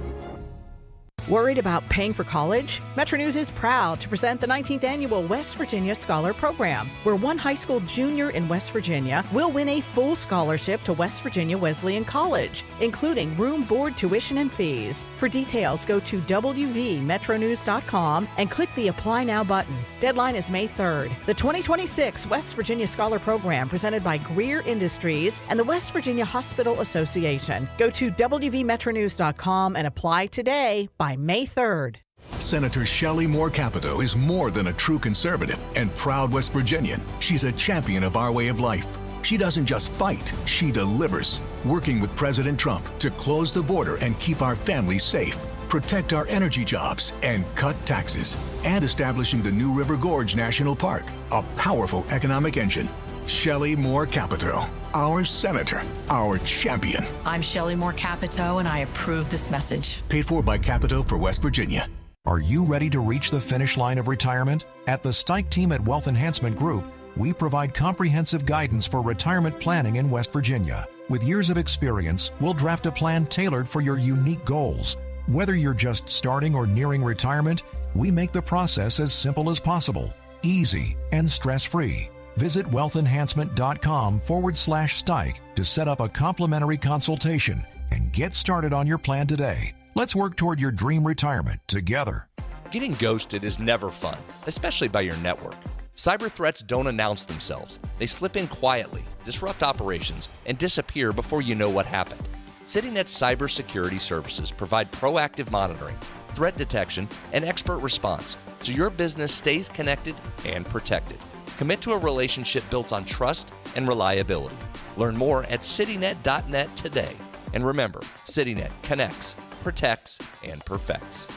Worried about paying for college? MetroNews is proud to present the 19th Annual West Virginia Scholar Program, where one high school junior in West Virginia will win a full scholarship to West Virginia Wesleyan College, including room, board, tuition, and fees. For details, go to wvmetronews.com and click the Apply Now button. Deadline is May 3rd. The 2026 West Virginia Scholar Program, presented by Greer Industries and the West Virginia Hospital Association. Go to wvmetronews.com and apply today by May 3rd. Senator Shelley Moore Capito is more than a true conservative and proud West Virginian. She's a champion of our way of life. She doesn't just fight, she delivers, working with President Trump to close the border and keep our families safe, protect our energy jobs, and cut taxes, and establishing the New River Gorge National Park, a powerful economic engine. Shelley Moore Capito, our senator, our champion. I'm Shelley Moore Capito, and I approve this message. Paid for by Capito for West Virginia. Are you ready to reach the finish line of retirement? At the Stike team at Wealth Enhancement Group, we provide comprehensive guidance for retirement planning in West Virginia. With years of experience, we'll draft a plan tailored for your unique goals. Whether you're just starting or nearing retirement, we make the process as simple as possible, easy, and stress-free. Visit wealthenhancement.com/Stike to set up a complimentary consultation and get started on your plan today. Let's work toward your dream retirement together. Getting ghosted is never fun, especially by your network. Cyber threats don't announce themselves. They slip in quietly, disrupt operations, and disappear before you know what happened. CityNet Cybersecurity Services provide proactive monitoring, threat detection, and expert response so your business stays connected and protected. Commit to a relationship built on trust and reliability. Learn more at citynet.net today. And remember, CityNet connects, protects, and perfects.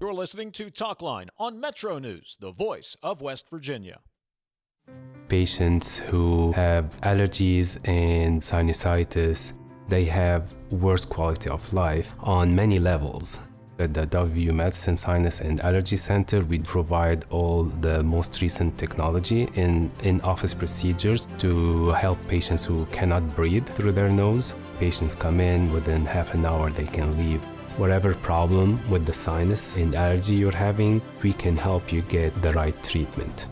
You're listening to Talkline on Metro News, the voice of West Virginia. Patients who have allergies and sinusitis, they have worse quality of life on many levels. At the WVU Medicine Sinus and Allergy Center, we provide all the most recent technology in office procedures to help patients who cannot breathe through their nose. Patients come in, within half an hour they can leave. Whatever problem with the sinus and allergy you're having, we can help you get the right treatment.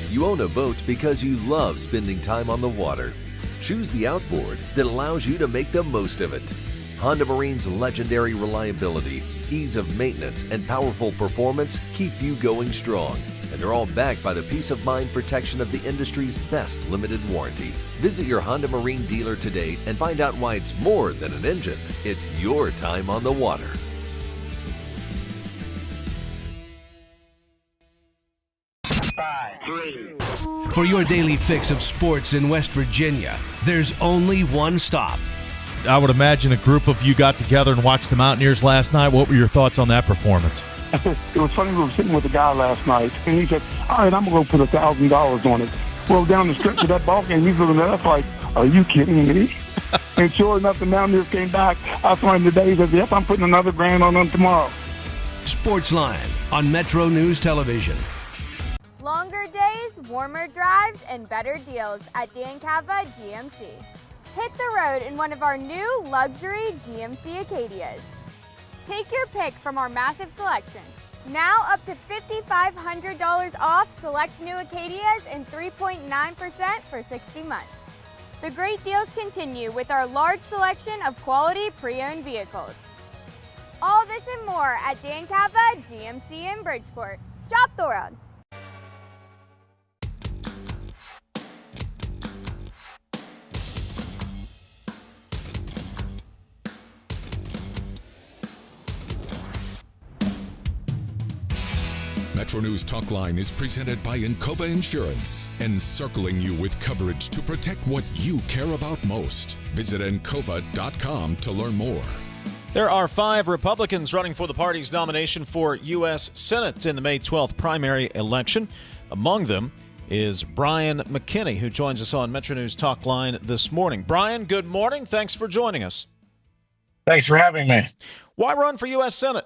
You own a boat because you love spending time on the water. Choose the outboard that allows you to make the most of it. Honda Marine's legendary reliability, ease of maintenance, and powerful performance keep you going strong. And they're all backed by the peace of mind protection of the industry's best limited warranty. Visit your Honda Marine dealer today and find out why it's more than an engine. It's your time on the water. For your daily fix of sports in West Virginia, there's only one stop. I would imagine a group of you got together and watched the Mountaineers last night. What were your thoughts on that performance? It was funny, we were sitting with a guy last night, and he said, all right, I'm going to go put $1,000 on it. Well, down the stretch of that ball game, he's looking at us like, are you kidding me? And sure enough, the Mountaineers came back. I saw him today. He said, yep, I'm putting another $1,000 on them tomorrow. Sportsline on MetroNews Television. Longer days, warmer drives, and better deals at Dan Cava GMC. Hit the road in one of our new luxury GMC Acadias. Take your pick from our massive selection. Now up to $5,500 off select new Acadias and 3.9% for 60 months. The great deals continue with our large selection of quality pre-owned vehicles. All this and more at Dan Cava GMC in Bridgeport. Shop the world. MetroNews Talkline is presented by Encova Insurance, encircling you with coverage to protect what you care about most. Visit Encova.com to learn more. There are 5 Republicans running for the party's nomination for U.S. Senate in the May 12th primary election. Among them is Bryan McKinney, who joins us on MetroNews Talkline this morning. Bryan, good morning. Thanks for joining us. Thanks for having me. Why run for U.S. Senate?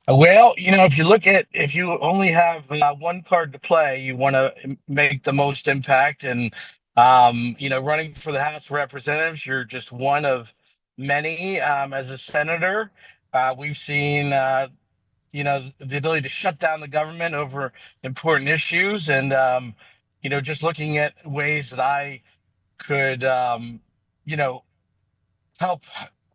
Well, if you only have one card to play, you want to make the most impact. And, running for the House of Representatives, you're just one of many. As a senator, we've seen, the ability to shut down the government over important issues. And, just looking at ways that I could, help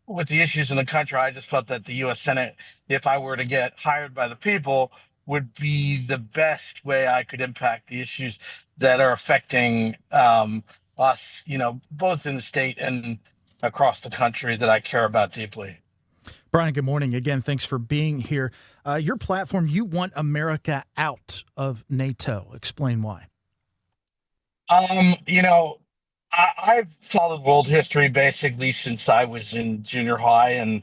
with the issues in the country, I just felt that the U.S. Senate, if I were to get hired by the people, would be the best way I could impact the issues that are affecting us, both in the state and across the country that I care about deeply. Bryan, good morning. Again, thanks for being here. Your platform, you want America out of NATO. Explain why. I've followed world history basically since I was in junior high. And,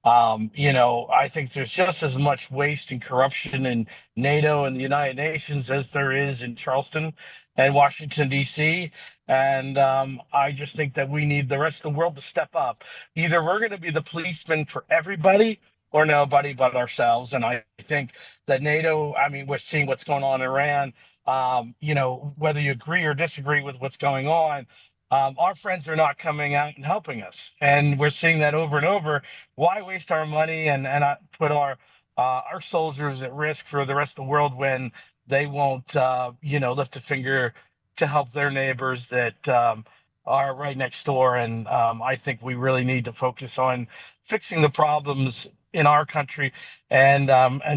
I think there's just as much waste and corruption in NATO and the United Nations as there is in Charleston and Washington, D.C. And I just think that we need the rest of the world to step up. Either we're going to be the policeman for everybody or nobody but ourselves. And I think that NATO, we're seeing what's going on in Iran. Whether you agree or disagree with what's going on, our friends are not coming out and helping us. And we're seeing that over and over. Why waste our money and put our soldiers at risk for the rest of the world when they won't, lift a finger to help their neighbors that are right next door? And I think we really need to focus on fixing the problems in our country and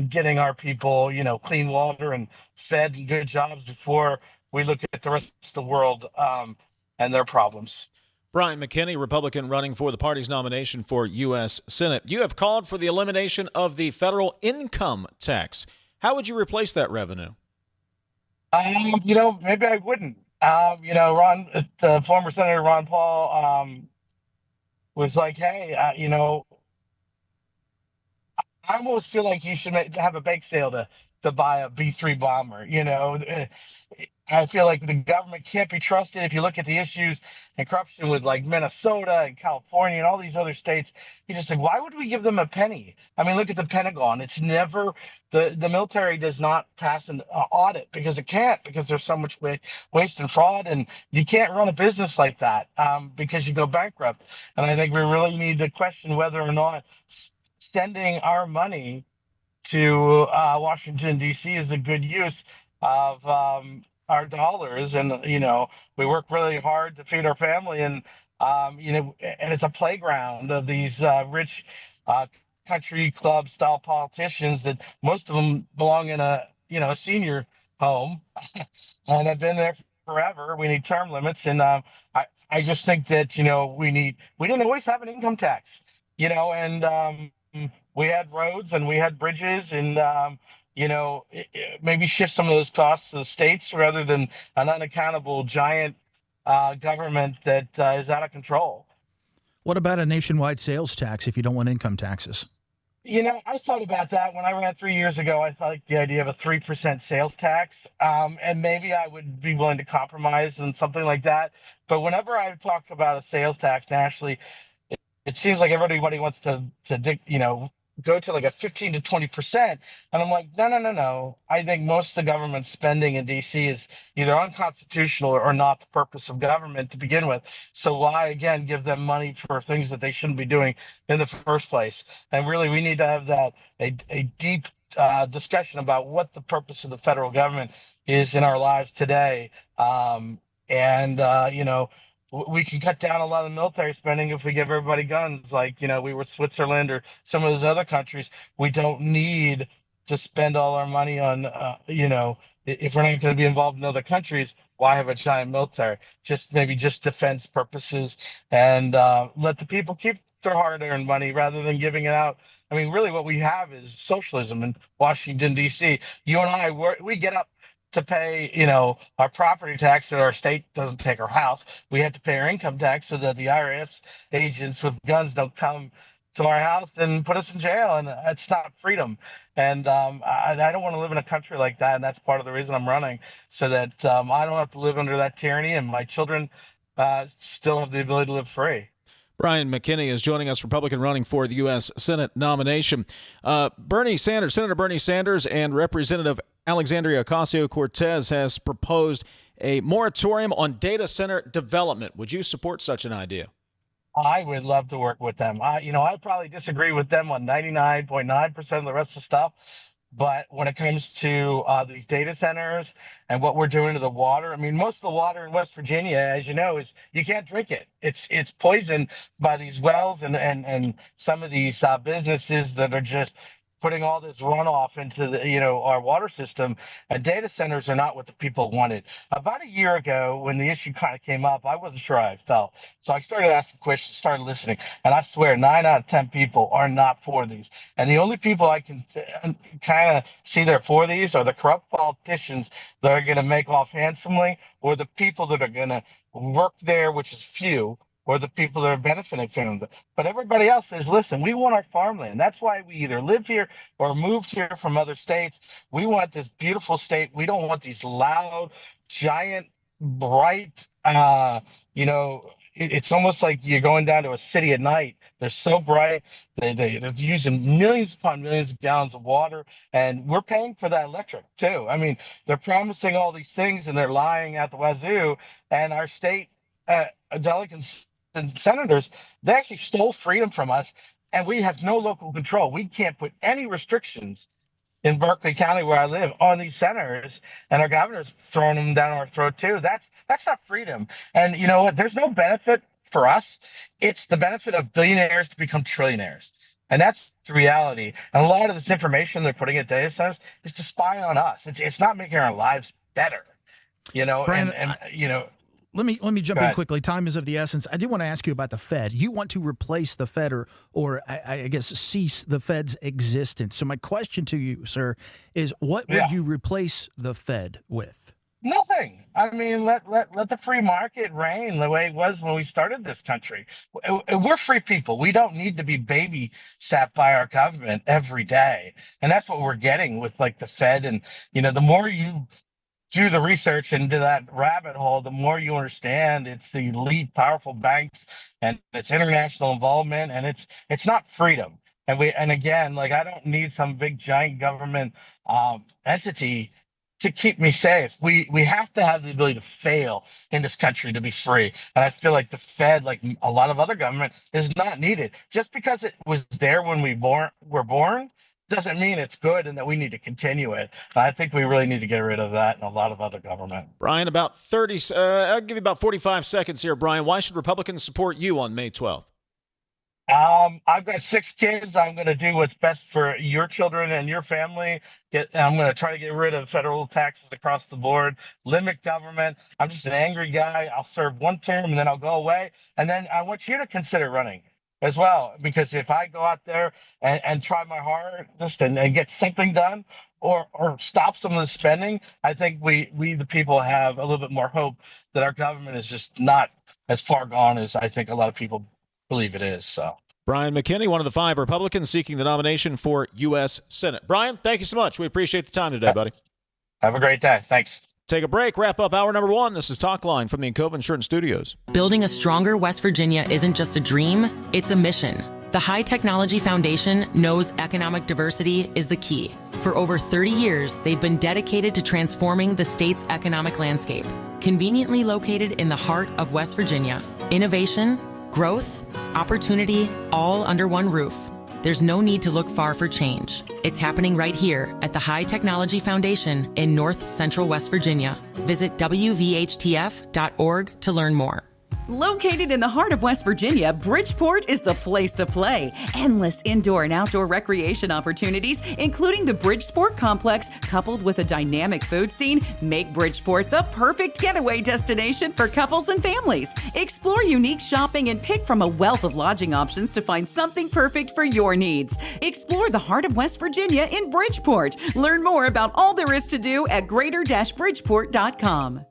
getting our people, clean water and fed and good jobs before we look at the rest of the world and their problems. Bryan McKinney, Republican running for the party's nomination for U.S. Senate. You have called for the elimination of the federal income tax. How would you replace that revenue? Maybe I wouldn't. The former Senator Ron Paul was like, hey, I almost feel like you should have a bake sale to buy a B-3 bomber. I feel like the government can't be trusted. If you look at the issues and corruption with like Minnesota and California and all these other states, you just think, why would we give them a penny? Look at the Pentagon. It's never the military does not pass an audit because it can't, because there's so much waste and fraud, and you can't run a business like that because you go bankrupt. And I think we really need to question whether or not sending our money to Washington, D.C. is a good use of our dollars, and we work really hard to feed our family, and and it's a playground of these rich uh, country club style politicians that most of them belong in a senior home, and have been there forever. We need term limits, and I just think that we didn't always have an income tax, and we had roads and we had bridges, and maybe shift some of those costs to the states rather than an unaccountable giant government that is out of control. What about a nationwide sales tax if you don't want income taxes? I thought about that when I ran 3 years ago. I thought the idea of a 3% sales tax, and maybe I would be willing to compromise on something like that. But whenever I talk about a sales tax nationally, it seems like everybody wants to go to like a 15 to 20%. And I'm like, no. I think most of the government spending in DC is either unconstitutional or not the purpose of government to begin with. So why, again, give them money for things that they shouldn't be doing in the first place? And really, we need to have a deep discussion about what the purpose of the federal government is in our lives today. We can cut down a lot of military spending if we give everybody guns, like we were Switzerland or some of those other countries. We don't need to spend all our money on if we're not going to be involved in other countries, why have a giant military? Maybe just defense purposes, and let the people keep their hard-earned money rather than giving it out. I mean, really, what we have is socialism in Washington D.C. You and I, we get up to pay, our property tax so our state doesn't take our house. We have to pay our income tax so that the IRS agents with guns don't come to our house and put us in jail. And that's not freedom. And I don't want to live in a country like that. And that's part of the reason I'm running, so that I don't have to live under that tyranny, and my children still have the ability to live free. Bryan McKinney is joining us, Republican running for the U.S. Senate nomination. Senator Bernie Sanders and Representative Alexandria Ocasio-Cortez has proposed a moratorium on data center development. Would you support such an idea? I would love to work with them. I probably disagree with them on 99.9% of the rest of the stuff. But when it comes to these data centers and what we're doing to the water, I mean, most of the water in West Virginia, as you know, is you can't drink it. It's poisoned by these wells and some of these businesses that are just putting all this runoff into our water system. And data centers are not what the people wanted. About a year ago, when the issue kind of came up, I wasn't sure how I felt. So I started asking questions, started listening, and I swear 9 out of 10 people are not for these. And the only people I can kind of see they're for these are the corrupt politicians that are going to make off handsomely, or the people that are going to work there, which is few, or the people that are benefiting from it. But everybody else says, listen, we want our farmland. That's why we either live here or moved here from other states. We want this beautiful state. We don't want these loud, giant, bright, it's almost like you're going down to a city at night. They're so bright. They're using millions upon millions of gallons of water, and we're paying for that electric too. I mean, they're promising all these things and they're lying at the wazoo, and our state delegates and senators, they actually stole freedom from us, and we have no local control. We can't put any restrictions in Berkeley County, where I live, on these senators, and our governor's throwing them down our throat too. That's not freedom. And you know what? There's no benefit for us. It's the benefit of billionaires to become trillionaires, and that's the reality. And a lot of this information they're putting at data centers is to spy on us. It's not making our lives better. Bryan, Let me jump in ahead. quickly. Time is of the essence. I do want to ask you about the Fed. You want to replace the Fed or I guess cease the Fed's existence. So my question to you, sir, is what would you replace the Fed with? Nothing. I mean, let the free market reign the way it was when we started this country. We're free people. We don't need to be babysat by our government every day. And that's what we're getting with like the Fed. And, the more you do the research into that rabbit hole, the more you understand it's the elite, powerful banks and it's international involvement, and it's not freedom. And again, like I don't need some big giant government entity to keep me safe. We have to have the ability to fail in this country to be free. And I feel like the Fed, like a lot of other government, is not needed. Just because it was there when were born doesn't mean it's good and that we need to continue it. I think we really need to get rid of that and a lot of other government. Brian, about 30, I'll give you about 45 seconds here, Brian. Why should Republicans support you on May 12th? I've got 6 kids. I'm going to do what's best for your children and your family. I'm going to try to get rid of federal taxes across the board, limit government. I'm just an angry guy. I'll serve 1 term and then I'll go away. And then I want you to consider running as well, because if I go out there and try my hardest and get something done or stop some of the spending, I think we the people have a little bit more hope that our government is just not as far gone as I think a lot of people believe it is. So Bryan McKinney, one of the 5 Republicans seeking the nomination for U.S. Senate. Brian, thank you so much. We appreciate the time today, buddy. Have a great day. Thanks. Take a break, wrap up hour number 1. This is Talkline from the Encova Insurance Studios. Building a stronger West Virginia isn't just a dream, it's a mission. The High Technology Foundation knows economic diversity is the key. For over 30 years, they've been dedicated to transforming the state's economic landscape. Conveniently located in the heart of West Virginia, innovation, growth, opportunity, all under one roof. There's no need to look far for change. It's happening right here at the High Technology Foundation in North Central West Virginia. Visit WVHTF.org to learn more. Located in the heart of West Virginia, Bridgeport is the place to play. Endless indoor and outdoor recreation opportunities, including the Bridgeport Complex, coupled with a dynamic food scene, make Bridgeport the perfect getaway destination for couples and families. Explore unique shopping and pick from a wealth of lodging options to find something perfect for your needs. Explore the heart of West Virginia in Bridgeport. Learn more about all there is to do at greater-bridgeport.com.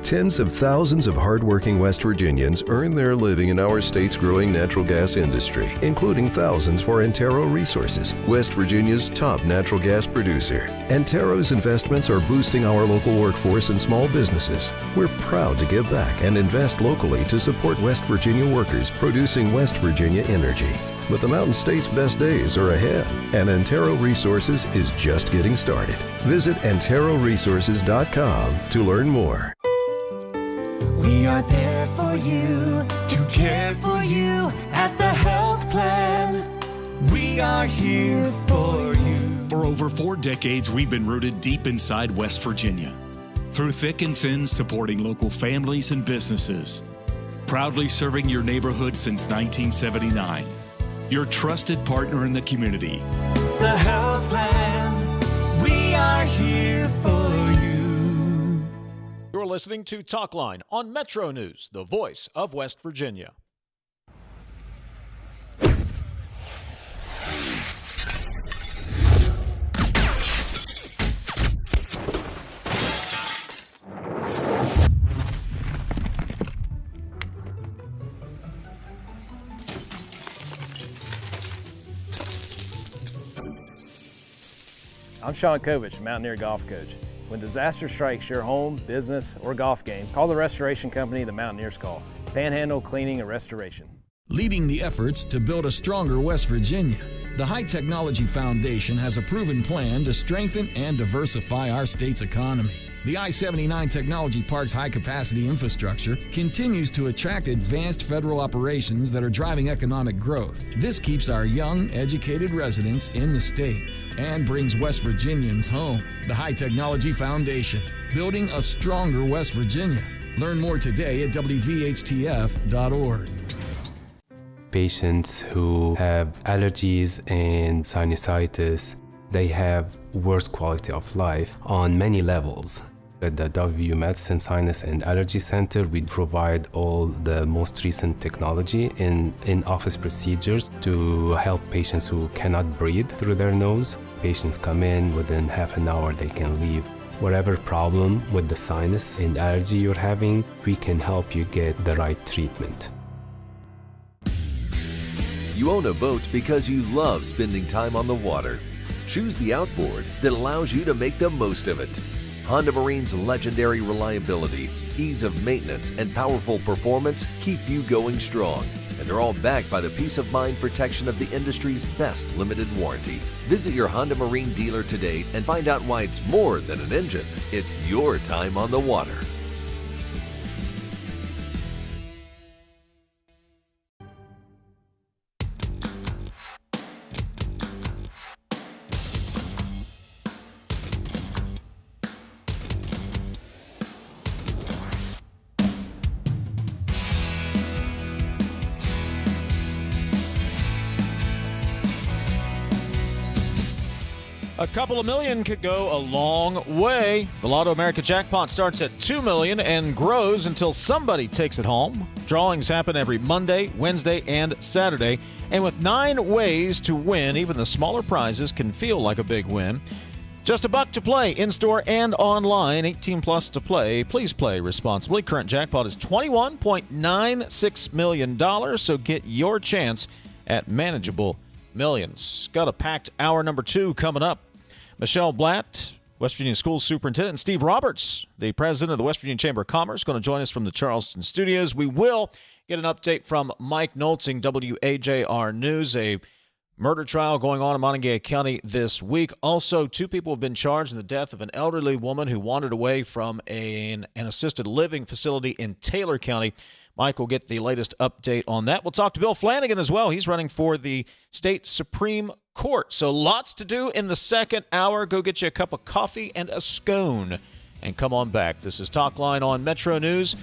Tens of thousands of hardworking West Virginians earn their living in our state's growing natural gas industry, including thousands for Antero Resources, West Virginia's top natural gas producer. Antero's investments are boosting our local workforce and small businesses. We're proud to give back and invest locally to support West Virginia workers producing West Virginia energy. But the Mountain State's best days are ahead, and Antero Resources is just getting started. Visit AnteroResources.com to learn more. We are there for you, to care for you at the health plan. We are here for you. For over 4 decades, we've been rooted deep inside West Virginia. Through thick and thin, supporting local families and businesses. Proudly serving your neighborhood since 1979. Your trusted partner in the community. The health plan, we are here for you. You're listening to Talkline on Metro News, the voice of West Virginia. I'm Sean Kovich, Mountaineer Golf Coach. When disaster strikes your home, business, or golf game, call the restoration company the Mountaineers call. Panhandle Cleaning and Restoration. Leading the efforts to build a stronger West Virginia, the High Technology Foundation has a proven plan to strengthen and diversify our state's economy. The I-79 Technology Park's high-capacity infrastructure continues to attract advanced federal operations that are driving economic growth. This keeps our young, educated residents in the state and brings West Virginians home. The High Technology Foundation, building a stronger West Virginia. Learn more today at WVHTF.org. Patients who have allergies and sinusitis, they have worse quality of life on many levels. At the WVU Medicine Sinus and Allergy Center, we provide all the most recent technology in office procedures to help patients who cannot breathe through their nose. Patients come in, within half an hour they can leave. Whatever problem with the sinus and allergy you're having, we can help you get the right treatment. You own a boat because you love spending time on the water. Choose the outboard that allows you to make the most of it. Honda Marine's legendary reliability, ease of maintenance, and powerful performance keep you going strong. And they're all backed by the peace of mind protection of the industry's best limited warranty. Visit your Honda Marine dealer today and find out why it's more than an engine. It's your time on the water. A couple of million could go a long way. The Lotto America jackpot starts at $2 million and grows until somebody takes it home. Drawings happen every Monday, Wednesday, and Saturday. And with 9 ways to win, even the smaller prizes can feel like a big win. Just $1 to play, in-store and online, 18 plus to play. Please play responsibly. Current jackpot is $21.96 million, so get your chance at manageable millions. Got a packed hour number 2 coming up. Michelle Blatt, West Virginia School Superintendent, and Steve Roberts, the president of the West Virginia Chamber of Commerce, going to join us from the Charleston studios. We will get an update from Mike Nolting, WAJR News, a murder trial going on in Montague County this week. Also, 2 people have been charged in the death of an elderly woman who wandered away from an assisted living facility in Taylor County. Mike will get the latest update on that. We'll talk to Bill Flanigan as well. He's running for the state Supreme Court. So lots to do in the second hour. Go get you a cup of coffee and a scone and come on back. This is Talkline on Metro News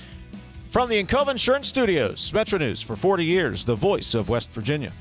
from the Encova Insurance Studios. Metro News for 40 years, the voice of West Virginia.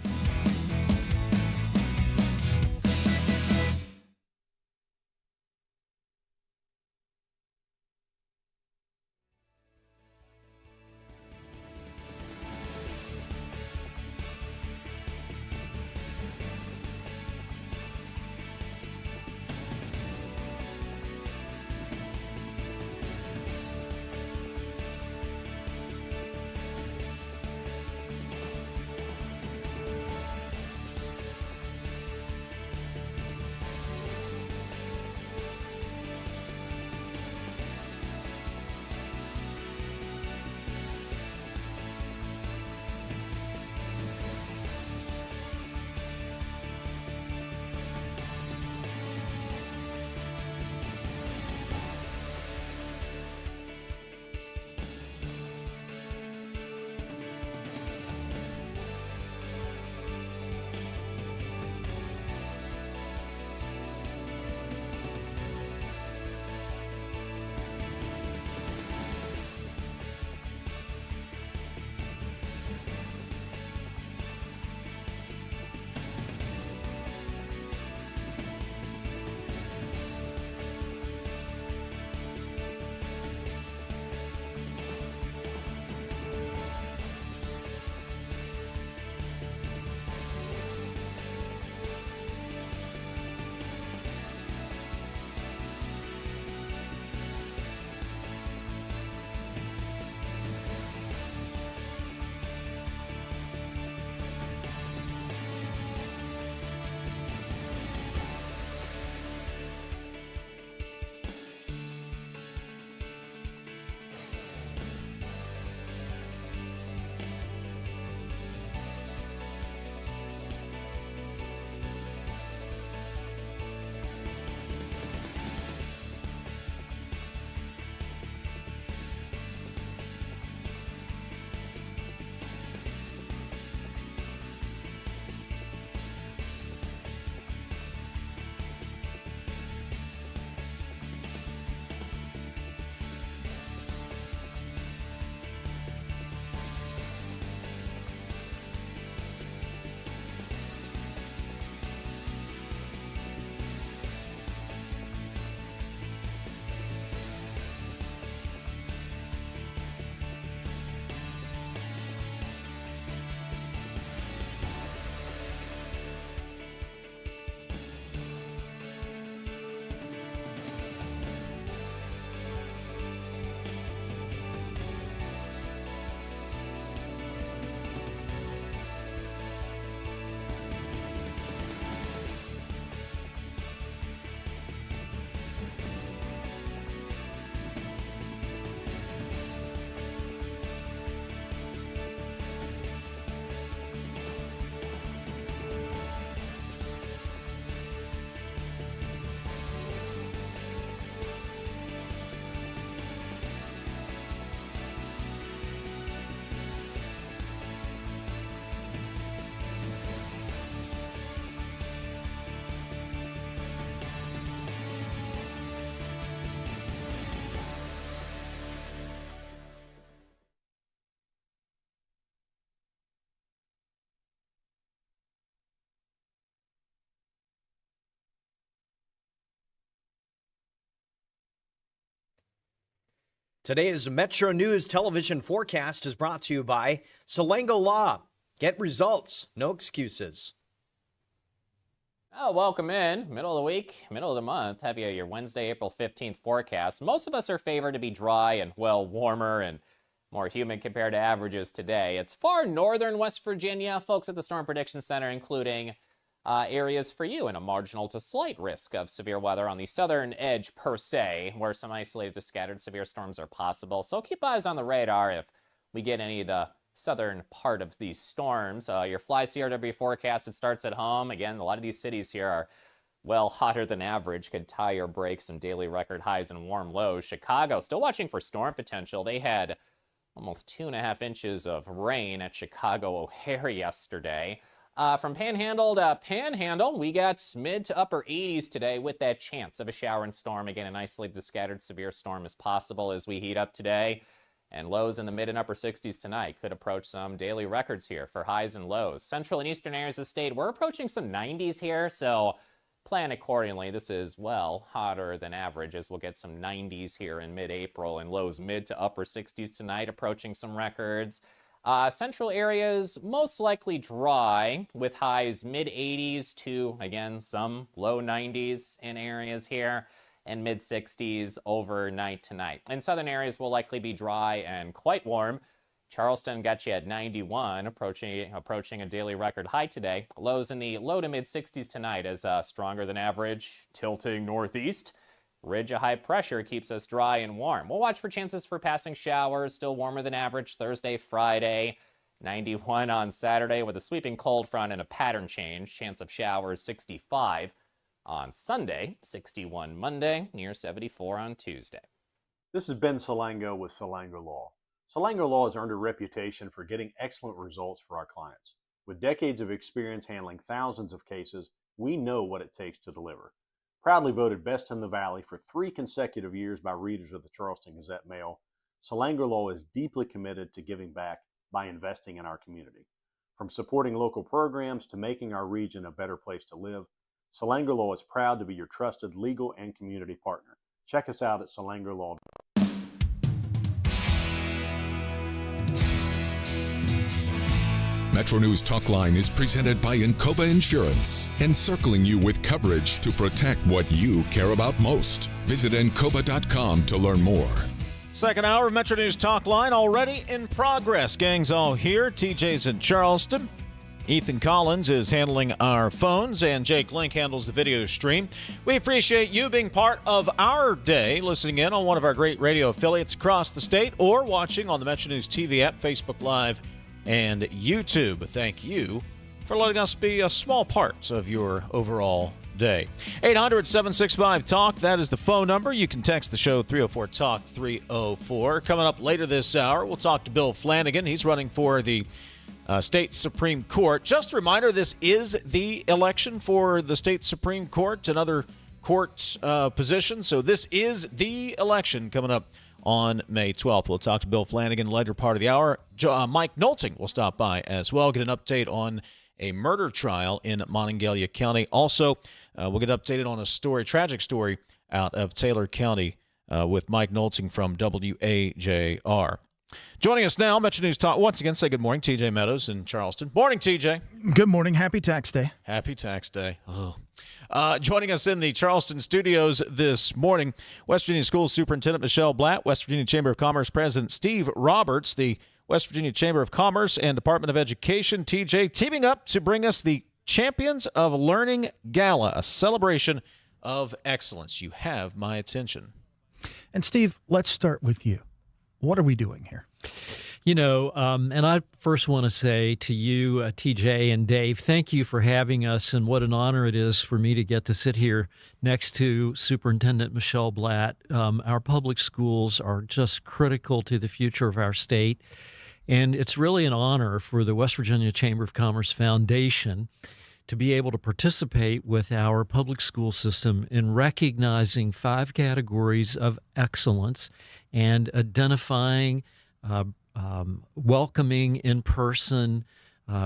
Today's Metro News television forecast is brought to you by Salango Law. Get results, no excuses. Oh, welcome in. Middle of the week, middle of the month. Have you your Wednesday, April 15th forecast. Most of us are favored to be dry and, well, warmer and more humid compared to averages today. It's far northern West Virginia. Folks at the Storm Prediction Center, including areas for you in a marginal to slight risk of severe weather on the southern edge per se, where some isolated to scattered severe storms are possible. So keep eyes on the radar if we get any of the southern part of these storms. Your Fly CRW forecast, it starts at home. Again, a lot of these cities here are well hotter than average, could tie or break some daily record highs and warm lows. Chicago still watching for storm potential. They had almost 2.5 inches of rain at Chicago O'Hare yesterday. From Panhandle to Panhandle, we got mid to upper 80s today with that chance of a shower and storm. Again, an isolated to scattered severe storm is possible as we heat up today. And lows in the mid and upper 60s tonight could approach some daily records here for highs and lows. Central and eastern areas of the state, we're approaching some 90s here, so plan accordingly. This is, well, hotter than average as we'll get some 90s here in mid-April and lows mid to upper 60s tonight, approaching some records. Central areas most likely dry with highs mid-80s to, again, some low 90s in areas here and mid-60s overnight tonight. In southern areas will likely be dry and quite warm. Charleston got you at 91, approaching a daily record high today. Lows in the low to mid-60s tonight as stronger than average, tilting northeast. Ridge of high pressure keeps us dry and warm. We'll watch for chances for passing showers, still warmer than average Thursday, Friday. 91 on Saturday with a sweeping cold front and a pattern change. Chance of showers 65 on Sunday, 61 Monday, near 74 on Tuesday. This is Ben Salango with Salango Law. Salango Law has earned a reputation for getting excellent results for our clients. With decades of experience handling thousands of cases, we know what it takes to deliver. Proudly voted best in the Valley for 3 consecutive years by readers of the Charleston Gazette-Mail, Salango Law is deeply committed to giving back by investing in our community. From supporting local programs to making our region a better place to live, Salango Law is proud to be your trusted legal and community partner. Check us out at salangolaw.com. MetroNews Talkline is presented by Encova Insurance, encircling you with coverage to protect what you care about most. Visit Encova.com to learn more. Second hour of MetroNews Talkline already in progress. Gang's all here. TJ's in Charleston. Ethan Collins is handling our phones, and Jake Link handles the video stream. We appreciate you being part of our day, listening in on one of our great radio affiliates across the state or watching on the MetroNews TV app, Facebook Live, and YouTube. Thank you for letting us be a small part of your overall day. 800-765-TALK, that is the phone number. You can text the show 304-TALK-304. Coming up later this hour, we'll talk to Bill Flanigan. He's running for the state Supreme Court. Just a reminder, this is the election for the state Supreme Court and other court positions. So this is the election coming up on May 12th. We'll talk to Bill Flanigan later part of the hour. Mike Nolting will stop by as well, get an update on a murder trial in Monongalia County. Also, we'll get updated on a tragic story out of Taylor County with Mike Nolting from WAJR. Joining us now, Metro News Talk. Once again, say good morning, TJ Meadows in Charleston. Morning, TJ. Good morning. Happy Tax Day. Happy Tax Day. Oh. Joining us in the Charleston studios this morning, West Virginia School Superintendent Michelle Blatt, West Virginia Chamber of Commerce President Steve Roberts, the West Virginia Chamber of Commerce and Department of Education, TJ, teaming up to bring us the Champions of Learning Gala, a celebration of excellence. You have my attention. And Steve, let's start with you. What are we doing here? You know, and I first want to say to you, TJ and Dave, thank you for having us, and what an honor it is for me to get to sit here next to Superintendent Michelle Blatt. Our public schools are just critical to the future of our state, and it's really an honor for the West Virginia Chamber of Commerce Foundation to be able to participate with our public school system in recognizing 5 categories of excellence and identifying welcoming in person,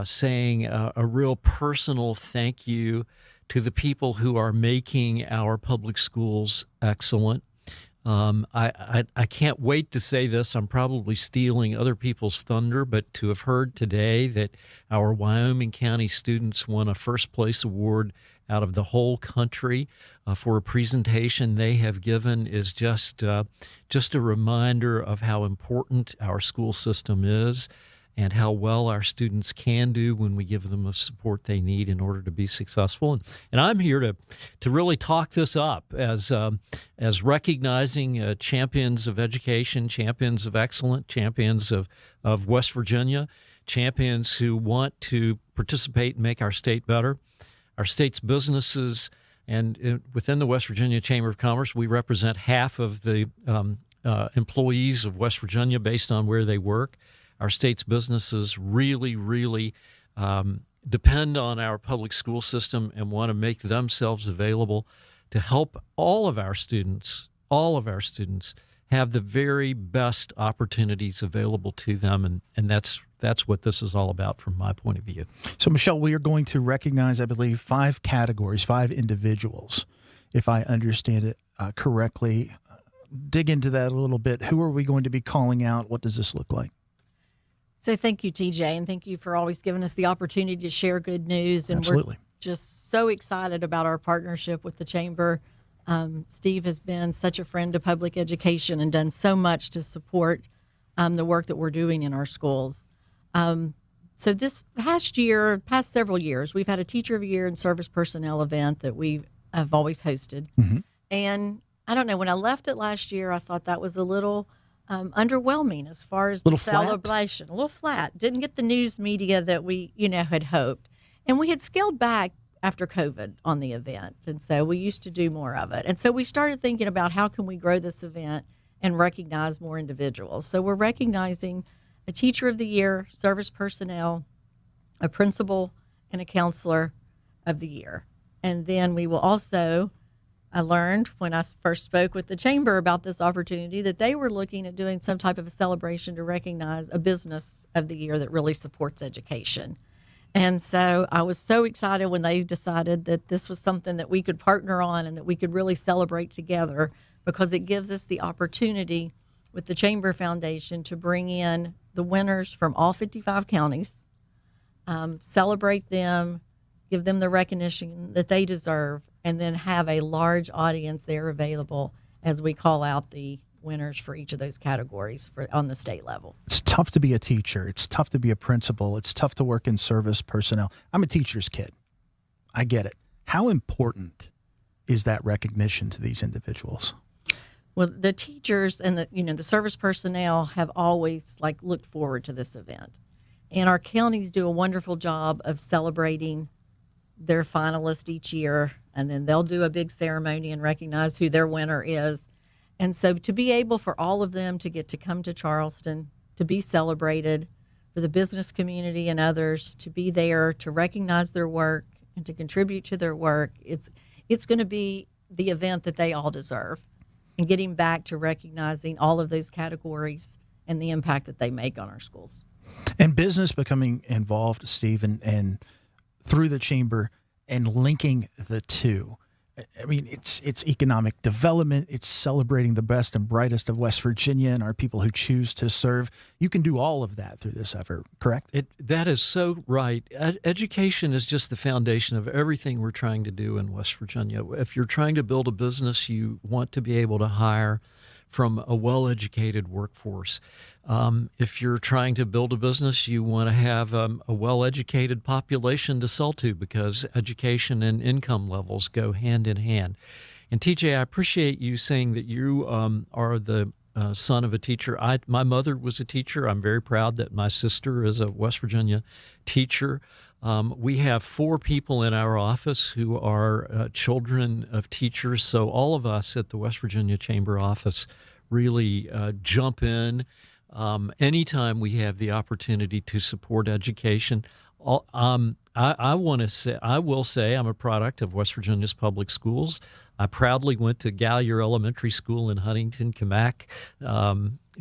saying a real personal thank you to the people who are making our public schools excellent. I can't wait to say this. I'm probably stealing other people's thunder, but to have heard today that our Wyoming County students won a first place award out of the whole country for a presentation they have given is just a reminder of how important our school system is and how well our students can do when we give them the support they need in order to be successful. And I'm here to really talk this up as recognizing champions of education, champions of excellence, champions of West Virginia, champions who want to participate and make our state better. Our state's businesses, and within the West Virginia Chamber of Commerce, we represent half of the employees of West Virginia based on where they work. Our state's businesses really, really depend on our public school system and want to make themselves available to help all of our students have the very best opportunities available to them. And that's what this is all about from my point of view. So, Michelle, we are going to recognize, I believe, 5 categories, 5 individuals, if I understand it correctly. Dig into that a little bit. Who are we going to be calling out? What does this look like? So thank you, TJ, and thank you for always giving us the opportunity to share good news. And Absolutely. We're just so excited about our partnership with the Chamber. Steve has been such a friend to public education and done so much to support the work that we're doing in our schools. So this past several years, we've had a Teacher of the Year and Service Personnel event that we have always hosted. Mm-hmm. And I don't know, when I left it last year, I thought that was a little underwhelming as far as the celebration. A little flat. Didn't get the news media that we, had hoped. And we had scaled back after COVID on the event. And so we used to do more of it. And so we started thinking about how can we grow this event and recognize more individuals. So we're recognizing a Teacher of the Year, Service Personnel, a Principal, and a Counselor of the Year. And then we will also, I learned when I first spoke with the Chamber about this opportunity that they were looking at doing some type of a celebration to recognize a Business of the Year that really supports education. And so I was so excited when they decided that this was something that we could partner on and that we could really celebrate together, because it gives us the opportunity with the Chamber Foundation to bring in the winners from all 55 counties, celebrate them, give them the recognition that they deserve, and then have a large audience there available as we call out the winners for each of those categories on the state level. It's tough to be a teacher. It's tough to be a principal. It's tough to work in service personnel. I'm a teacher's kid. I get it. How important is that recognition to these individuals? Well, the teachers and the service personnel have always looked forward to this event. And our counties do a wonderful job of celebrating their finalists each year, and then they'll do a big ceremony and recognize who their winner is. And so to be able for all of them to get to come to Charleston, to be celebrated, for the business community and others to be there to recognize their work and to contribute to their work, it's going to be the event that they all deserve. And getting back to recognizing all of those categories and the impact that they make on our schools. And business becoming involved, Steve, and through the Chamber and linking the two. I mean, it's economic development. It's celebrating the best and brightest of West Virginia and our people who choose to serve. You can do all of that through this effort, correct? That is so right. Education is just the foundation of everything we're trying to do in West Virginia. If you're trying to build a business, you want to be able to hire from a well-educated workforce. If you're trying to build a business, you want to have a well-educated population to sell to, because education and income levels go hand in hand. And TJ, I appreciate you saying that you are the son of a teacher. My mother was a teacher. I'm very proud that my sister is a West Virginia teacher. We have 4 people in our office who are children of teachers. So all of us at the West Virginia Chamber office really jump in anytime we have the opportunity to support education. I will say I'm a product of West Virginia's public schools. I proudly went to Gallier Elementary School in Huntington, Camac,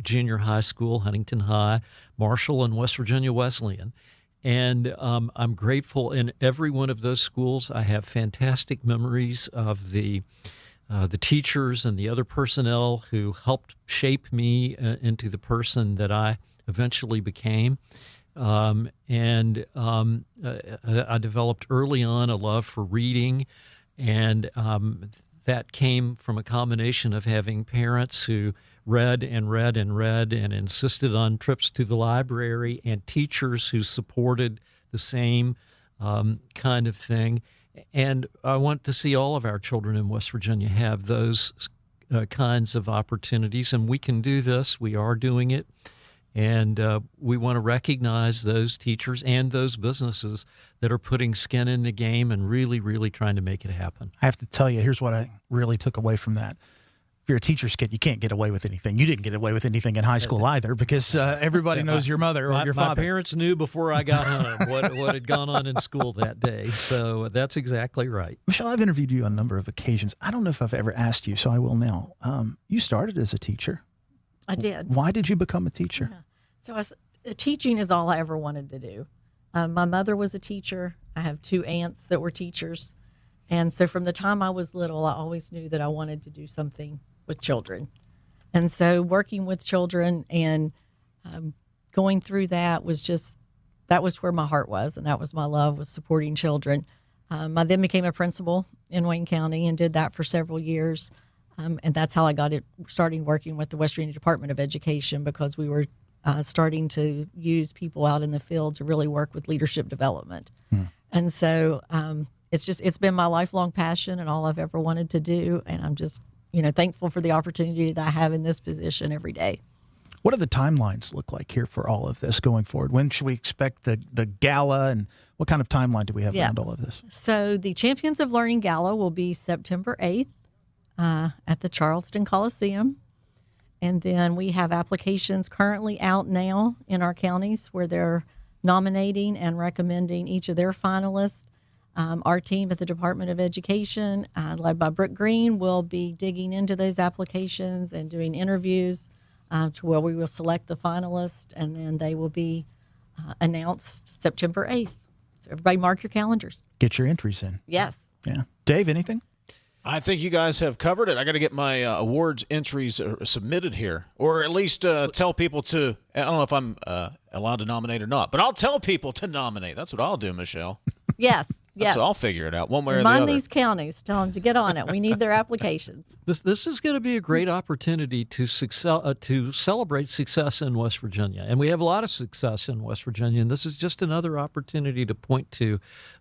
Junior High School, Huntington High, Marshall, and West Virginia Wesleyan. And I'm grateful in every one of those schools. I have fantastic memories of the the teachers and the other personnel who helped shape me into the person that I eventually became. I developed early on a love for reading, and that came from a combination of having parents who read and read and read and insisted on trips to the library, and teachers who supported the same kind of thing. And I want to see all of our children in West Virginia have those kinds of opportunities, and we can do this. We are doing it. And we want to recognize those teachers and those businesses that are putting skin in the game and really, really trying to make it happen. I have to tell you, here's what I really took away from that. If you're a teacher's kid, you can't get away with anything. You didn't get away with anything in high school either, because everybody knows your mother or your father. My parents knew before I got home what had gone on in school that day. So that's exactly right. Michelle, I've interviewed you on a number of occasions. I don't know if I've ever asked you, so I will now. You started as a teacher. I did. Why did you become a teacher? Yeah. So teaching is all I ever wanted to do. My mother was a teacher. I have 2 aunts that were teachers. And so from the time I was little, I always knew that I wanted to do something with children. And so working with children and going through that was where my heart was, and that was my love, was supporting children. I then became a principal in Wayne County and did that for several years. And that's how I got it, starting working with the West Virginia Department of Education, because we were starting to use people out in the field to really work with leadership development. And so it's been my lifelong passion and all I've ever wanted to do. And I'm just, thankful for the opportunity that I have in this position every day. What do the timelines look like here for all of this going forward? When should we expect the gala, and what kind of timeline do we have around all of this? So the Champions of Learning Gala will be September 8th at the Charleston Coliseum. And then we have applications currently out now in our counties where they're nominating and recommending each of their finalists. Our team at the Department of Education, led by Brooke Green, will be digging into those applications and doing interviews to where we will select the finalists, and then they will be announced September 8th. So everybody mark your calendars. Get your entries in. Yes. Yeah. Dave, anything? I think you guys have covered it. I got to get my awards entries submitted here, or at least tell people to. I don't know if I'm allowed to nominate or not, but I'll tell people to nominate. That's what I'll do, Michelle. Yes. Yes. So I'll figure it out one way or the Remind other. these counties. Tell them to get on it. We need their applications. This is going to be a great opportunity to celebrate success in West Virginia. And we have a lot of success in West Virginia. And this is just another opportunity to point to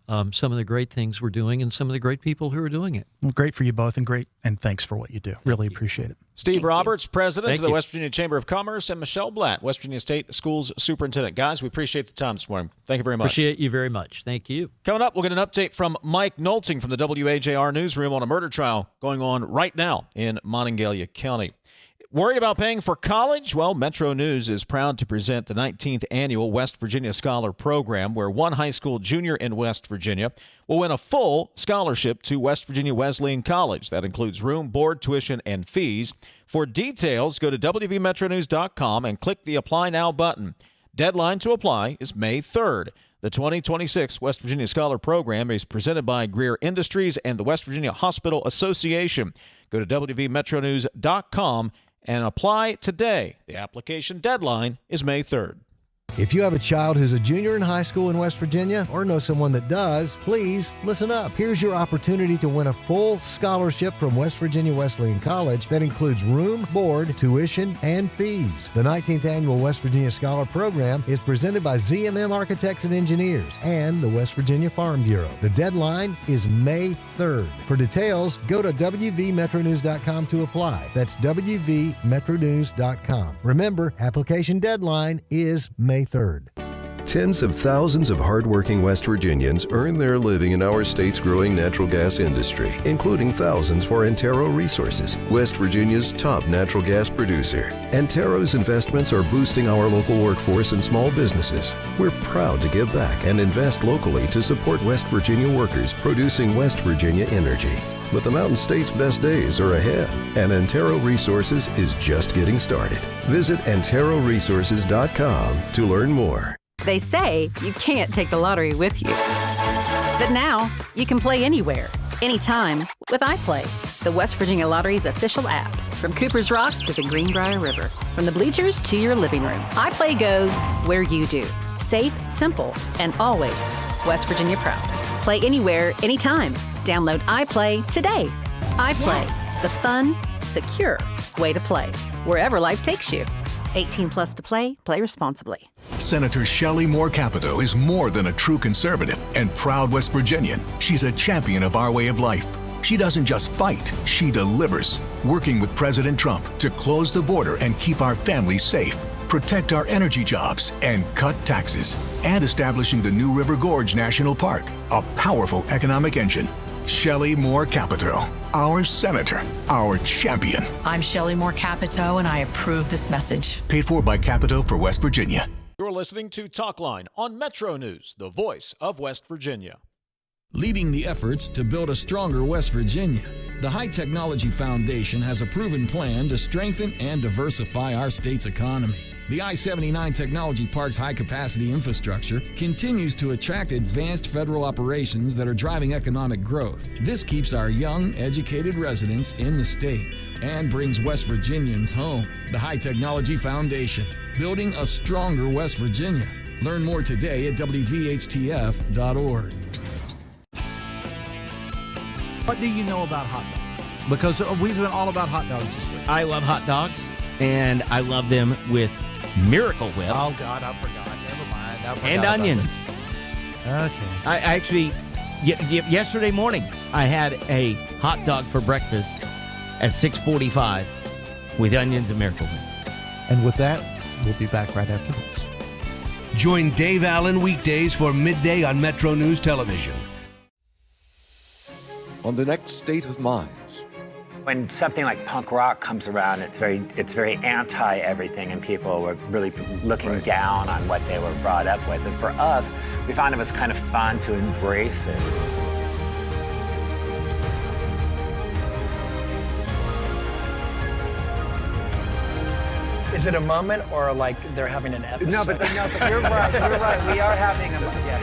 some of the great things we're doing and some of the great people who are doing it. Well, great for you both, and thanks for what you do. Really appreciate it. Steve Roberts, President Thank of the you. West Virginia Chamber of Commerce, and Michelle Blatt, West Virginia State Schools Superintendent. Guys, we appreciate the time this morning. Thank you very much. Appreciate you very much. Thank you. Coming up, we'll get an update from Mike Nolting from the WAJR newsroom on a murder trial going on right now in Monongalia County. Worried about paying for college? Well, Metro News is proud to present the 19th annual West Virginia Scholar Program, where one high school junior in West Virginia will win a full scholarship to West Virginia Wesleyan College. That includes room, board, tuition, and fees. For details, go to WVMetroNews.com and click the Apply Now button. Deadline to apply is May 3rd. The 2026 West Virginia Scholar Program is presented by Greer Industries and the West Virginia Hospital Association. Go to WVMetroNews.com and apply today. The application deadline is May 3rd. If you have a child who's a junior in high school in West Virginia or know someone that does, please listen up. Here's your opportunity to win a full scholarship from West Virginia Wesleyan College that includes room, board, tuition, and fees. The 19th annual West Virginia Scholar Program is presented by ZMM Architects and Engineers and the West Virginia Farm Bureau. The deadline is May 3rd. For details, go to WVMetroNews.com to apply. That's WVMetroNews.com. Remember, application deadline is May 3rd. Tens of thousands of hardworking West Virginians earn their living in our state's growing natural gas industry, including thousands for Antero Resources, West Virginia's top natural gas producer. Antero's investments are boosting our local workforce and small businesses. We're proud to give back and invest locally to support West Virginia workers producing West Virginia energy. But the Mountain State's best days are ahead, and Antero Resources is just getting started. Visit AnteroResources.com to learn more. They say you can't take the lottery with you. But now, you can play anywhere, anytime with iPlay. the West Virginia Lottery's official app. From Cooper's Rock to the Greenbrier River, from the bleachers to your living room, iPlay goes where you do. Safe, simple, and always West Virginia proud. Play anywhere, anytime. Download iPlay today. iPlay, the fun, secure way to play, wherever life takes you. 18 plus to play. Play responsibly. Senator Shelley Moore Capito is more than a true conservative and proud West Virginian. She's a champion of our way of life. She doesn't just fight, she delivers, working with President Trump to close the border and keep our families safe, protect our energy jobs, and cut taxes, and establishing the New River Gorge National Park, a powerful economic engine. Shelley Moore Capito, our senator, our champion. I'm Shelley Moore Capito, and I approve this message. Paid for by Capito for West Virginia. You're listening to Talkline on Metro News, the voice of West Virginia. Leading the efforts to build a stronger West Virginia, the High Technology Foundation has a proven plan to strengthen and diversify our state's economy. The I-79 Technology Park's high-capacity infrastructure continues to attract advanced federal operations that are driving economic growth. This keeps our young, educated residents in the state and brings West Virginians home. The High Technology Foundation, building a stronger West Virginia. Learn more today at WVHTF.org. What do you know about hot dogs? Because we've been all about hot dogs this week. I love hot dogs, and I love them with Miracle Whip. Oh, God, I forgot. Never mind. I forgot and about onions. that. Okay. I actually, yesterday morning, I had a hot dog for breakfast at 6:45 with onions and Miracle Whip. And with that, we'll be back right after this. Join Dave Allen weekdays for midday on Metro News Television. On the next State of Minds. When something like punk rock comes around, it's very anti everything, and people were really looking down on what they were brought up with. And for us, we found it was kind of fun to embrace it. Is it a moment or like they're having an episode? No, but you're right. You're right. We are having a moment. Yeah.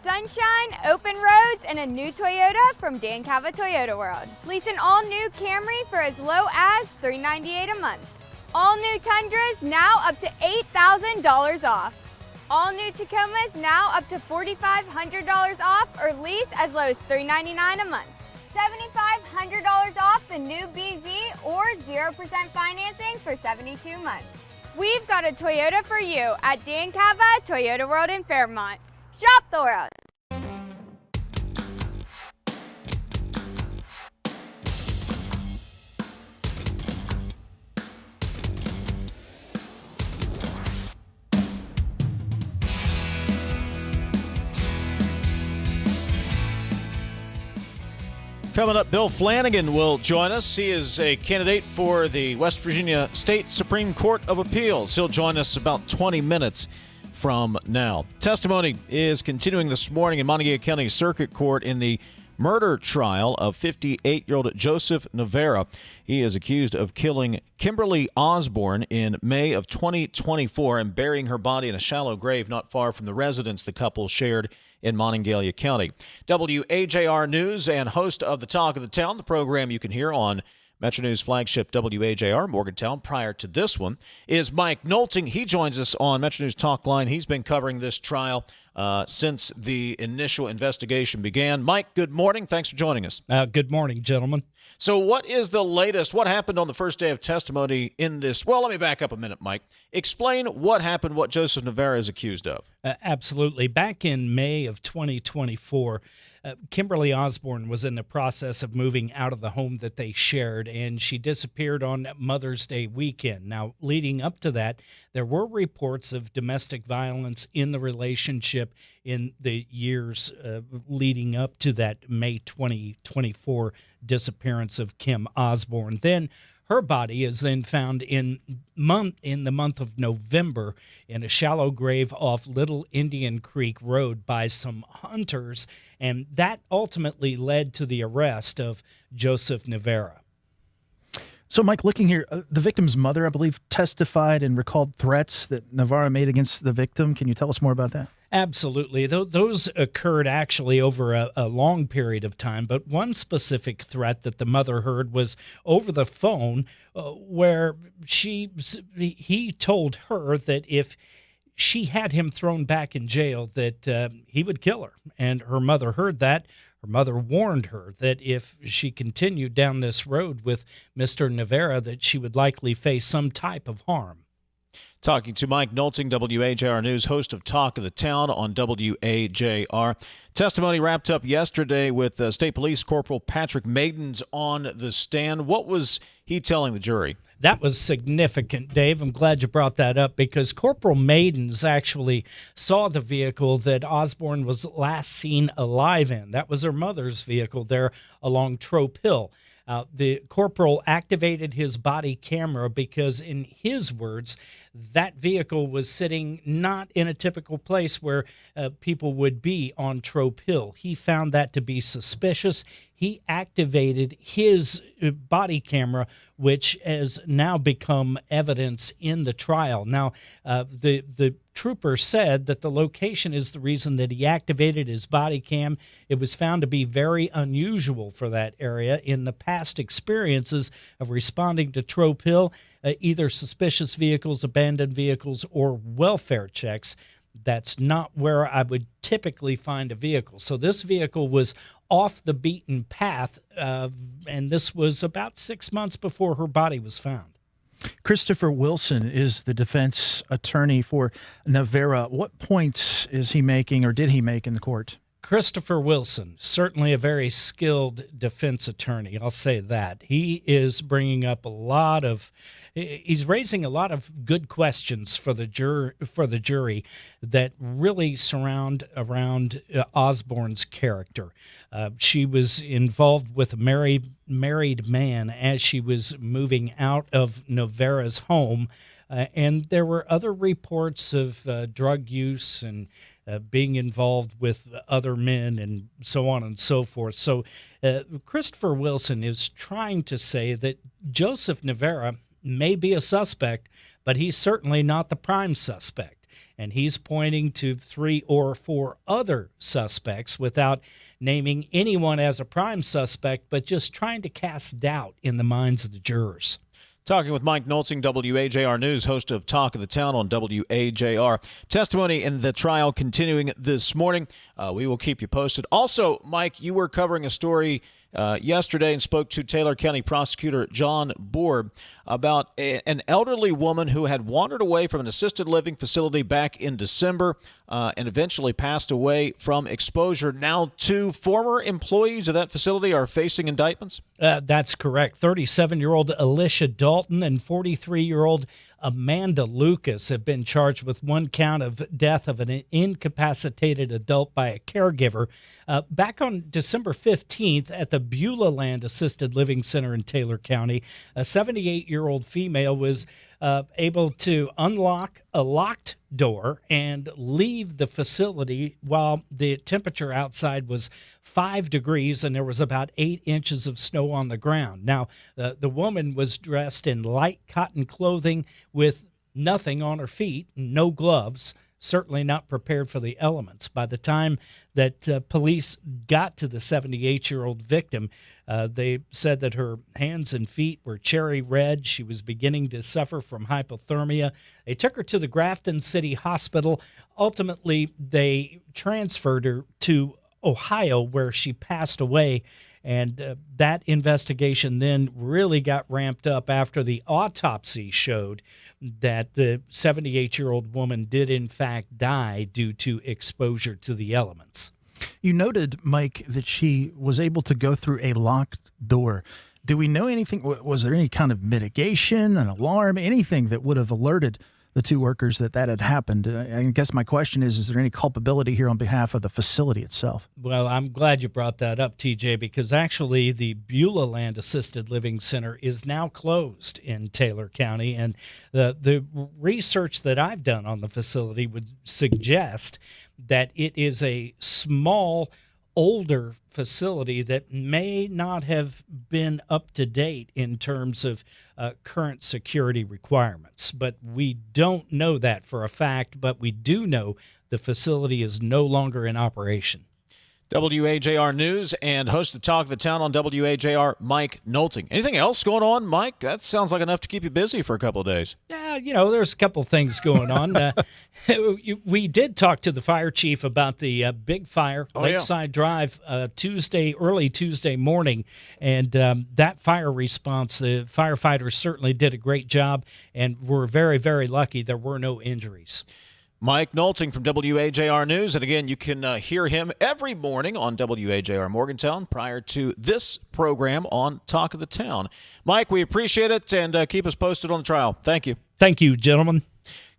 Sunshine, open roads, and a new Toyota from Dan Cava Toyota World. Lease an all-new Camry for as low as $398 a month. All new Tundras now up to $8,000 off. All new Tacomas now up to $4,500 off, or lease as low as $399 a month. $7,500 off the new BZ or 0% financing for 72 months. We've got a Toyota for you at Dan Cava Toyota World in Fairmont. Shop the world. Coming up, Bill Flanigan will join us. He is a candidate for the West Virginia State Supreme Court of Appeals. He'll join us about 20 minutes from now. Testimony is continuing this morning in Montague County Circuit Court in the murder trial of 58-year-old Joseph Nevera. He is accused of killing Kimberly Osborne in May of 2024 and burying her body in a shallow grave not far from the residence the couple shared in Monongalia County. WAJR News and host of the Talk of the Town, the program you can hear on Metro News flagship WAJR Morgantown prior to this one, is Mike Nolting. He joins us on Metro News Talkline. He's been covering this trial since the initial investigation began. Mike, good morning. Thanks for joining us. Good morning, gentlemen. So what is the latest? What happened on the first day of testimony in this? Well, let me back up a minute, Mike. Explain what happened, what Joseph Nevera is accused of. Absolutely. Back in May of 2024, Kimberly Osborne was in the process of moving out of the home that they shared, and she disappeared on Mother's Day weekend. Now, leading up to that, there were reports of domestic violence in the relationship in the years leading up to that May 2024 disappearance of Kim Osborne. Then her body is then found in the month of November in a shallow grave off Little Indian Creek Road by some hunters, and that ultimately led to the arrest of Joseph Nevera. So, Mike, looking here, the victim's mother, I believe, testified and recalled threats that Nevera made against the victim. Can you tell us more about that? Absolutely. Those occurred actually over a long period of time, but one specific threat that the mother heard was over the phone, where he told her that if she had him thrown back in jail, that he would kill her. And her mother heard that. Her mother warned her that if she continued down this road with Mr. Nevera, that she would likely face some type of harm. Talking to Mike Nolting, WAJR News, host of Talk of the Town on WAJR. Testimony wrapped up yesterday with State Police Corporal Patrick Maidens on the stand. What was he telling the jury? That was significant, Dave. I'm glad you brought that up because Corporal Maidens actually saw the vehicle that Osborne was last seen alive in. That was her mother's vehicle there along Trope Hill. The corporal activated his body camera because, in his words, that vehicle was sitting not in a typical place where people would be on Trope Hill. He found that to be suspicious. He activated his body camera, which has now become evidence in the trial. Now, the trooper said that the location is the reason that he activated his body cam. It was found to be very unusual for that area in the past experiences of responding to Trope Hill, either suspicious vehicles, abandoned vehicles, or welfare checks. That's not where I would typically find a vehicle. So this vehicle was off the beaten path, and this was about 6 months before her body was found. Christopher Wilson is the defense attorney for Nevera. What points is he making or did he make in the court? Christopher Wilson, certainly a very skilled defense attorney, I'll say that. He is bringing up he's raising a lot of good questions for the jury that really surround around Osborne's character. She was involved with a married man as she was moving out of Nevera's home, and there were other reports of drug use and being involved with other men and so on and so forth. So Christopher Wilson is trying to say that Joseph Nevera may be a suspect, but he's certainly not the prime suspect. And he's pointing to 3 or 4 other suspects without naming anyone as a prime suspect, but just trying to cast doubt in the minds of the jurors. Talking with Mike Nolting, WAJR News, host of Talk of the Town on WAJR. Testimony in the trial continuing this morning. We will keep you posted. Also, Mike, you were covering a story yesterday and spoke to Taylor County Prosecutor John Board about an elderly woman who had wandered away from an assisted living facility back in December and eventually passed away from exposure. Now 2 former employees of that facility are facing indictments? That's correct. 37-year-old Alicia Dalton and 43-year-old Amanda Lucas have been charged with 1 count of death of an incapacitated adult by a caregiver. Back on December 15th at the Beulah Land Assisted Living Center in Taylor County, a 78-year-old female was able to unlock a locked door and leave the facility while the temperature outside was 5 degrees and there was about 8 inches of snow on the ground. Now, the woman was dressed in light cotton clothing with nothing on her feet, no gloves, certainly not prepared for the elements. By the time that police got to the 78-year-old victim, they said that her hands and feet were cherry red. She was beginning to suffer from hypothermia. They took her to the Grafton City Hospital. Ultimately, they transferred her to Ohio, where she passed away. And that investigation then really got ramped up after the autopsy showed that the 78-year-old woman did, in fact, die due to exposure to the elements. You noted, Mike, that she was able to go through a locked door. Do we know anything? Was there any kind of mitigation, an alarm, anything that would have alerted the 2 workers that had happened? I guess my question is there any culpability here on behalf of the facility itself? Well, I'm glad you brought that up, TJ, because actually the Beulah Land Assisted Living Center is now closed in Taylor County, and the research that I've done on the facility would suggest that it is a small older facility that may not have been up to date in terms of current security requirements. But we don't know that for a fact, but we do know the facility is no longer in operation. WAJR News and host of Talk of the Town on WAJR, Mike Nolting. Anything else going on, Mike? That sounds like enough to keep you busy for a couple of days. Yeah, there's a couple things going on. We did talk to the fire chief about the big fire, Lakeside Drive, early Tuesday morning, and that fire response, the firefighters certainly did a great job, and we're very, very lucky there were no injuries. Mike Nolting from WAJR News. And again, you can hear him every morning on WAJR Morgantown prior to this program on Talk of the Town. Mike, we appreciate it, and keep us posted on the trial. Thank you. Thank you, gentlemen.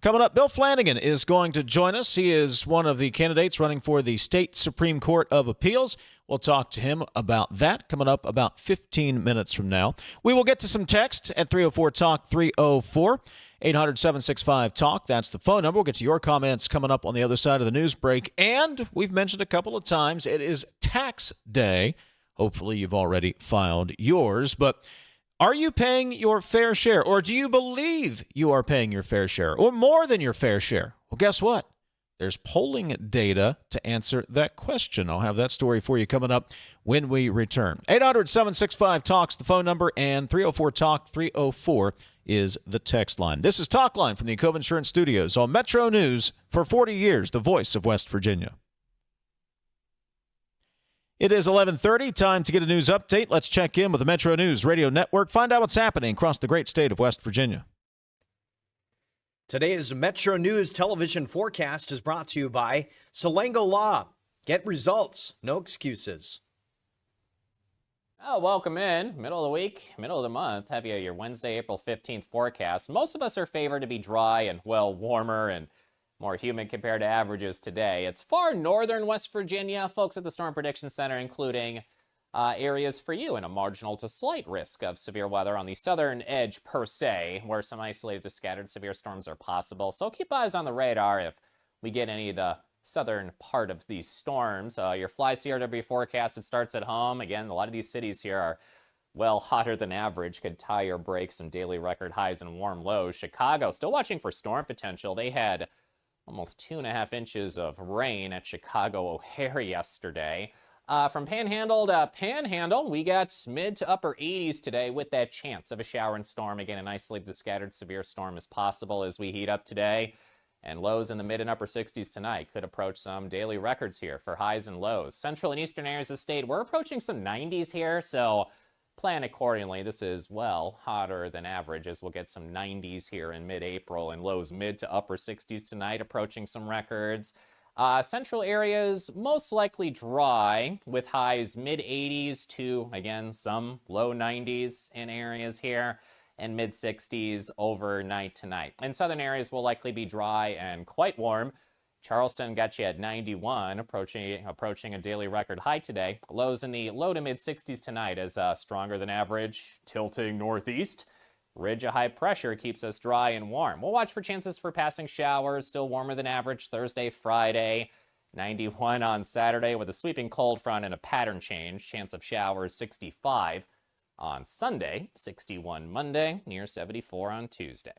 Coming up, Bill Flanigan is going to join us. He is one of the candidates running for the State Supreme Court of Appeals. We'll talk to him about that coming up about 15 minutes from now. We will get to some text at 304-TALK 304. 800-765-TALK. That's the phone number. We'll get to your comments coming up on the other side of the news break. And we've mentioned a couple of times, it is tax day. Hopefully you've already filed yours. But are you paying your fair share? Or do you believe you are paying your fair share? Or more than your fair share? Well, guess what? There's polling data to answer that question. I'll have that story for you coming up when we return. 800-765-TALK's the phone number, and 304-TALK 304 is the text line. This is Talkline from the Cove Insurance Studios on Metro News for 40 years, the voice of West Virginia. It is 11:30, time to get a news update. Let's check in with the Metro News Radio Network, find out what's happening across the great state of West Virginia. Today's Metro News television forecast is brought to you by Salango Law. Get results, no excuses. Oh, welcome in. Middle of the week, middle of the month. Have you your Wednesday, April 15th forecast. Most of us are favored to be dry and, warmer and more humid compared to averages today. It's far northern West Virginia. Folks at the Storm Prediction Center, including areas for you in a marginal to slight risk of severe weather on the southern edge per se, where some isolated to scattered severe storms are possible. So keep eyes on the radar if we get any of the southern part of these storms. Your Fly CRW forecast, it starts at home. Again, a lot of these cities here are well hotter than average, could tie or break some daily record highs and warm lows. Chicago still watching for storm potential. They had almost 2.5 inches of rain at Chicago O'Hare yesterday. From Panhandle to Panhandle, we got mid to upper 80s today with that chance of a shower and storm. Again, an isolated to scattered severe storm is possible as we heat up today. And lows in the mid and upper 60s tonight could approach some daily records here for highs and lows. Central and eastern areas of the state, we're approaching some 90s here, so plan accordingly. This is, hotter than average as we'll get some 90s here in mid-April and lows mid to upper 60s tonight, approaching some records. Central areas most likely dry with highs mid-80s to, again, some low 90s in areas here, and mid-60s overnight tonight. And southern areas will likely be dry and quite warm. Charleston got you at 91, approaching a daily record high today. Lows in the low to mid-60s tonight as stronger than average, tilting northeast. Ridge of high pressure keeps us dry and warm. We'll watch for chances for passing showers, still warmer than average Thursday, Friday. 91 on Saturday with a sweeping cold front and a pattern change. Chance of showers 65 on Sunday, 61 Monday, near 74 on Tuesday.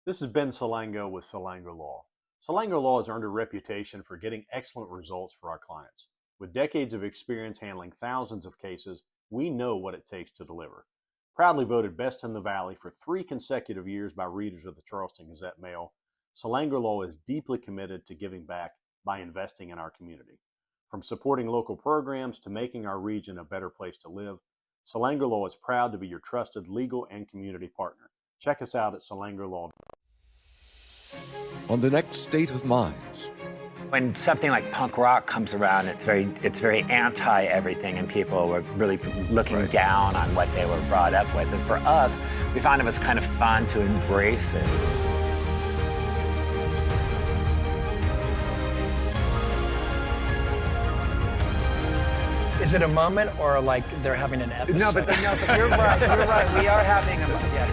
This is Ben Salango with Salango Law. Salango Law has earned a reputation for getting excellent results for our clients. With decades of experience handling thousands of cases, we know what it takes to deliver. Proudly voted best in the Valley for 3 consecutive years by readers of the Charleston Gazette-Mail, Salango Law is deeply committed to giving back by investing in our community. From supporting local programs to making our region a better place to live, Salango Law is proud to be your trusted legal and community partner. Check us out at salangolaw.com. On the next State of Minds. When something like punk rock comes around, it's very anti-everything, and people were really looking down on what they were brought up with. And for us, we found it was kind of fun to embrace it. Is it a moment or like they're having an episode? No, but you're right. You're right. We are having a moment. Yeah.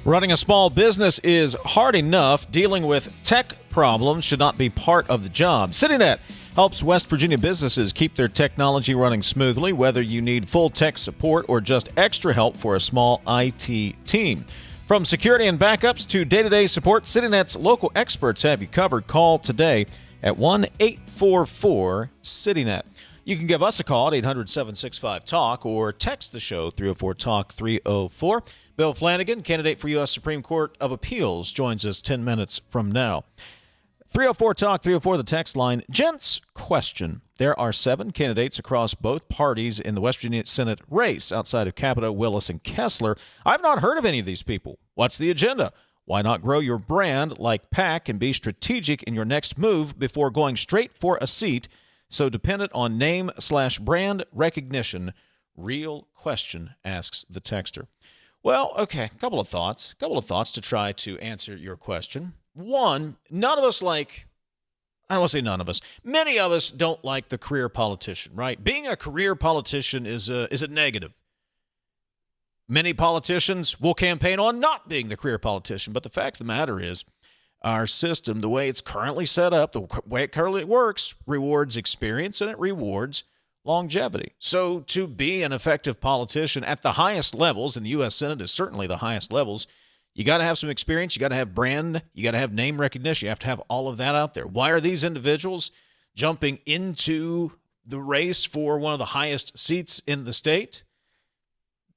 Running a small business is hard enough. Dealing with tech problems should not be part of the job. CityNet helps West Virginia businesses keep their technology running smoothly, whether you need full tech support or just extra help for a small IT team. From security and backups to day-to-day support, CityNet's local experts have you covered. Call today at 1-844-CityNet. You can give us a call at 800-765-TALK or text the show 304-TALK-304. Bill Flanigan, candidate for U.S. Supreme Court of Appeals, joins us 10 minutes from now. 304-TALK-304, the text line. Gents, question. There are 7 candidates across both parties in the West Virginia Senate race outside of Capito, Willis, and Kessler. I've not heard of any of these people. What's the agenda? Why not grow your brand like PAC and be strategic in your next move before going straight for a seat so dependent on name/brand recognition? Real question, asks the texter. Well, okay, a couple of thoughts to try to answer your question. One, none of us like, I don't want to say none of us, many of us don't like the career politician, right? Being a career politician is a negative. Many politicians will campaign on not being the career politician, but the fact of the matter is our system, the way it's currently set up, the way it currently works, rewards experience and it rewards longevity. So to be an effective politician at the highest levels, and the U.S. Senate is certainly the highest levels, you got to have some experience, you got to have brand, you got to have name recognition, you have to have all of that out there. Why are these individuals jumping into the race for one of the highest seats in the state?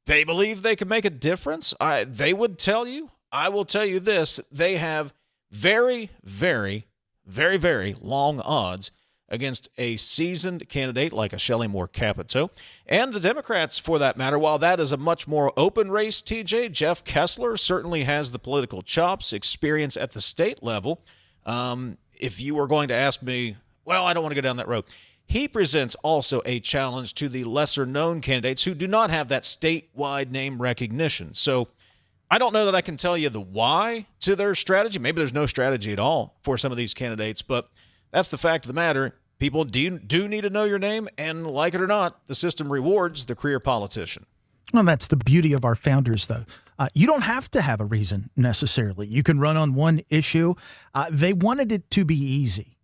They believe they can make a difference. They would tell you, I will tell you this, they have very, very, very, very long odds against a seasoned candidate like a Shelley Moore Capito. And the Democrats, for that matter, while that is a much more open race, TJ, Jeff Kessler certainly has the political chops, experience at the state level. If you were going to ask me, well, I don't want to go down that road. He presents also a challenge to the lesser-known candidates who do not have that statewide name recognition. So I don't know that I can tell you the why to their strategy. Maybe there's no strategy at all for some of these candidates, but that's the fact of the matter. People do need to know your name, and like it or not, the system rewards the career politician. Well, that's the beauty of our founders, though. You don't have to have a reason necessarily. You can run on one issue. They wanted it to be easy.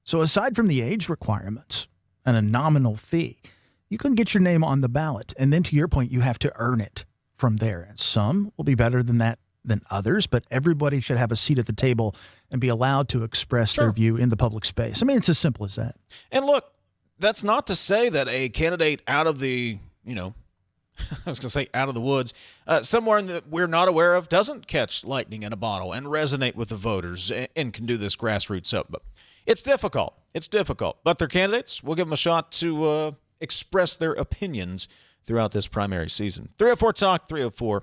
So aside from the age requirements and a nominal fee, you can get your name on the ballot. And then to your point, you have to earn it from there. And some will be better than that than others, but everybody should have a seat at the table and be allowed to express their view in the public space. I mean, it's as simple as that. And look, that's not to say that a candidate out of the, I was going to say out of the woods, somewhere that we're not aware of, doesn't catch lightning in a bottle and resonate with the voters and can do this grassroots stuff. But it's difficult. It's difficult. But they're candidates. We'll give them a shot to express their opinions throughout this primary season. 304-TALK-304.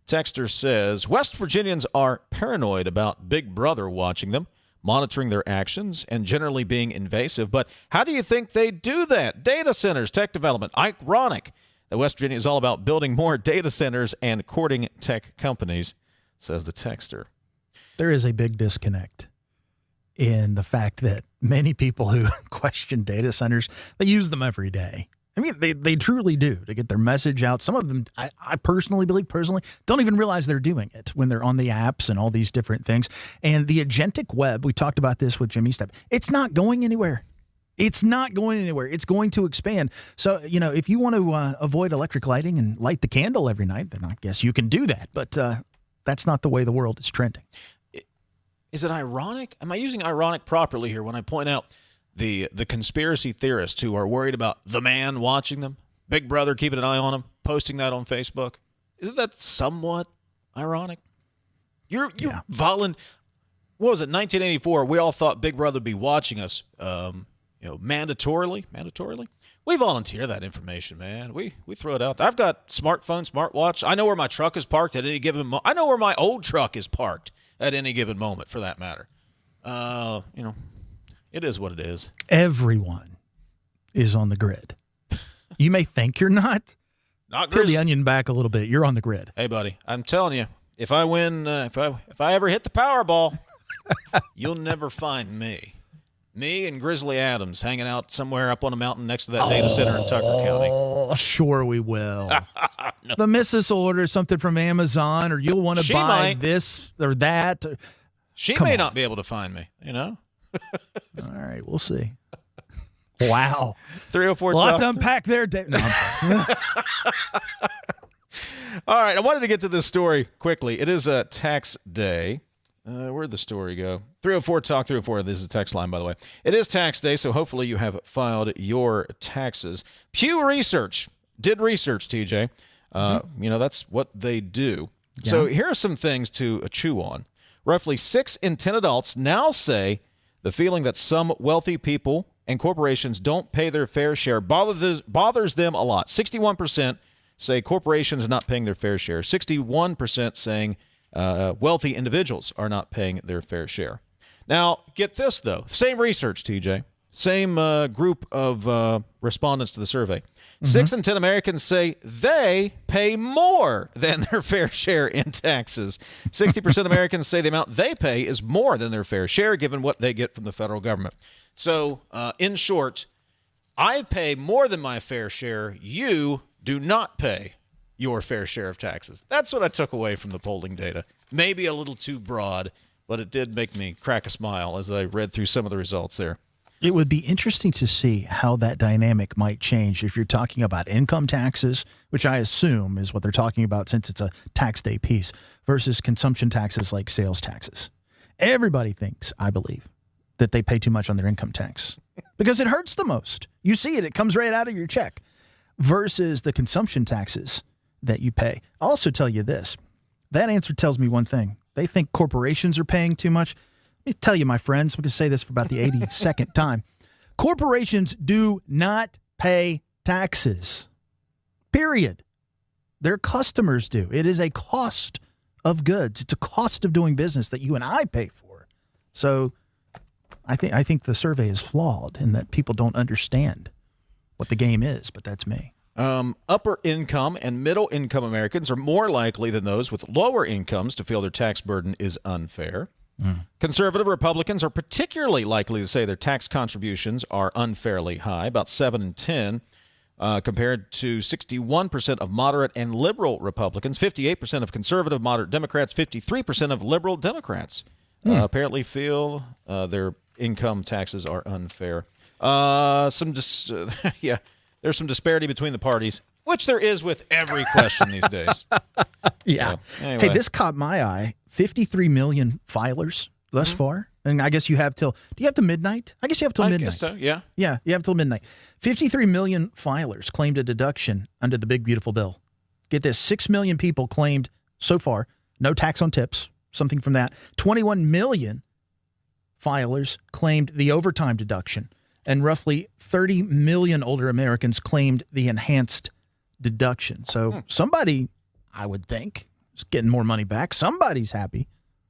Texter says, West Virginians are paranoid about Big Brother watching them, monitoring their actions, and generally being invasive. But how do you think they do that? Data centers, tech development. Ironic that West Virginia is all about building more data centers and courting tech companies, says the texter. There is a big disconnect in the fact that many people who question data centers, they use them every day. I mean, they truly do to get their message out. Some of them, I personally believe, don't even realize they're doing it when they're on the apps and all these different things. And the agentic web, we talked about this with Jimmy Step, it's not going anywhere. It's not going anywhere. It's going to expand. So, if you want to avoid electric lighting and light the candle every night, then I guess you can do that. But that's not the way the world is trending. Is it ironic? Am I using ironic properly here when I point out the conspiracy theorists who are worried about the man watching them, Big Brother keeping an eye on them, posting that on Facebook? Isn't that somewhat ironic? What was it, 1984, we all thought Big Brother would be watching us, mandatorily. We volunteer that information, man. We throw it out there. I've got smartphone, smartwatch. I know where my truck is parked at any given moment. I know where my old truck is parked at any given moment, for that matter. It is what it is. Everyone is on the grid. You may think you're not. Peel the onion back a little bit. You're on the grid. Hey, buddy, I'm telling you, if I win, if I ever hit the Powerball, you'll never find me Me and Grizzly Adams hanging out somewhere up on a mountain next to that data center in Tucker County. Oh, sure we will. No. The missus will order something from Amazon, or you'll want to buy this or that. She Come may on. not be able to find me, you know? All right, we'll see. Wow. 304 Lot Talk. to unpack there, Dave. No, All right, I wanted to get to this story quickly. It is a tax day. Where'd the story go? 304 Talk 304. This is the text line, by the way. It is tax day, so hopefully you have filed your taxes. Pew Research did research, TJ. You know, that's what they do. Yeah. So here are some things to chew on. Roughly 6 in 10 adults now say the feeling that some wealthy people and corporations don't pay their fair share bothers them a lot. 61% say corporations are not paying their fair share. 61% saying wealthy individuals are not paying their fair share. Now, get this, though. Same research, TJ. Same group of respondents to the survey. 6 in 10 Americans say they pay more than their fair share in taxes. 60% of Americans say the amount they pay is more than their fair share, given what they get from the federal government. So, in short, I pay more than my fair share. You do not pay your fair share of taxes. That's what I took away from the polling data. Maybe a little too broad, but it did make me crack a smile as I read through some of the results there. It would be interesting to see how that dynamic might change if you're talking about income taxes, which I assume is what they're talking about since it's a tax day piece, versus consumption taxes like sales taxes. Everybody thinks, I believe, that they pay too much on their income tax because it hurts the most. You see it. It comes right out of your check versus the consumption taxes that you pay. I'll also tell you this. That answer tells me one thing. They think corporations are paying too much. Let me tell you, my friends, I'm going to say this for about the 82nd time. Corporations do not pay taxes, period. Their customers do. It is a cost of goods. It's a cost of doing business that you and I pay for. So I think the survey is flawed in that people don't understand what the game is, but that's me. Upper income and middle income Americans are more likely than those with lower incomes to feel their tax burden is unfair. Conservative Republicans are particularly likely to say their tax contributions are unfairly high, about 7 in 10, compared to 61% of moderate and liberal Republicans, 58% of conservative moderate Democrats, 53% of liberal Democrats apparently feel their income taxes are unfair. There's some disparity between the parties, which there is with every question these days. Yeah. So, anyway. Hey, this caught my eye. 53 million filers thus far. And I guess you have till, do you have to midnight? I guess you have till midnight. I guess so, yeah. Yeah, you have till midnight. 53 million filers claimed a deduction under the big, beautiful bill. Get this, 6 million people claimed so far, no tax on tips, something from that. 21 million filers claimed the overtime deduction. And roughly 30 million older Americans claimed the enhanced deduction. So somebody, I would think, is getting more money back. Somebody's happy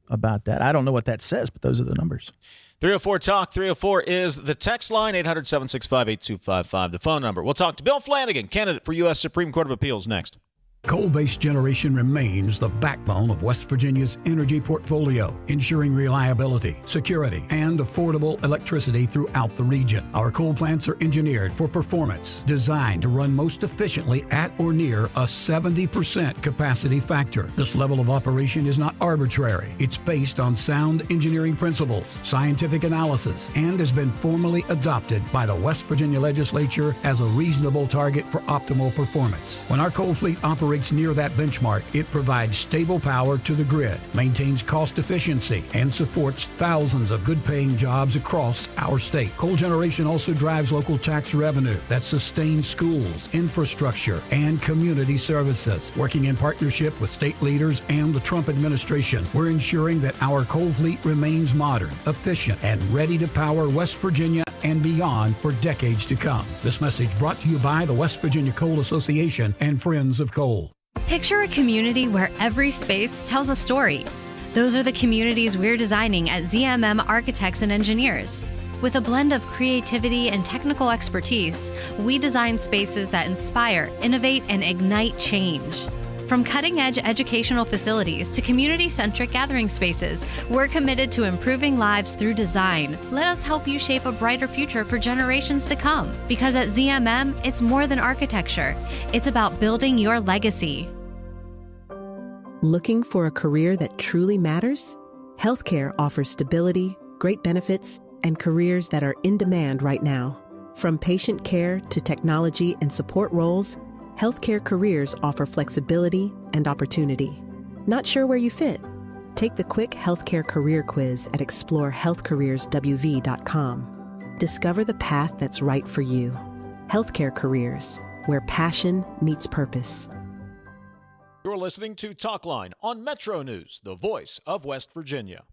about that. I don't know what that says, but those are the numbers. 304 Talk 304 is the text line, 800-765-8255, the phone number. We'll talk to Bill Flanigan, candidate for U.S. Supreme Court of Appeals, next. Coal-based generation remains the backbone of West Virginia's energy portfolio, ensuring reliability, security, and affordable electricity throughout the region. Our coal plants are engineered for performance, designed to run most efficiently at or near a 70% capacity factor. This level of operation is not arbitrary. It's based on sound engineering principles, scientific analysis, and has been formally adopted by the West Virginia Legislature as a reasonable target for optimal performance. When our coal fleet operates near that benchmark, it provides stable power to the grid, maintains cost efficiency, and supports thousands of good-paying jobs across our state. Coal generation also drives local tax revenue that sustains schools, infrastructure, and community services. Working in partnership with state leaders and the Trump administration, we're ensuring that our coal fleet remains modern, efficient, and ready to power West Virginia and beyond for decades to come. This message brought to you by the West Virginia Coal Association and Friends of Coal. Picture a community where every space tells a story. Those are the communities we're designing at ZMM Architects and Engineers. With a blend of creativity and technical expertise, we design spaces that inspire, innovate, and ignite change. From cutting-edge educational facilities to community-centric gathering spaces, we're committed to improving lives through design. Let us help you shape a brighter future for generations to come. Because at ZMM, it's more than architecture. It's about building your legacy. Looking for a career that truly matters? Healthcare offers stability, great benefits, and careers that are in demand right now. From patient care to technology and support roles, healthcare careers offer flexibility and opportunity. Not sure where you fit? Take the quick healthcare career quiz at explorehealthcareerswv.com. Discover the path that's right for you. Healthcare careers, where passion meets purpose. You're listening to Talkline on Metro News, the voice of West Virginia.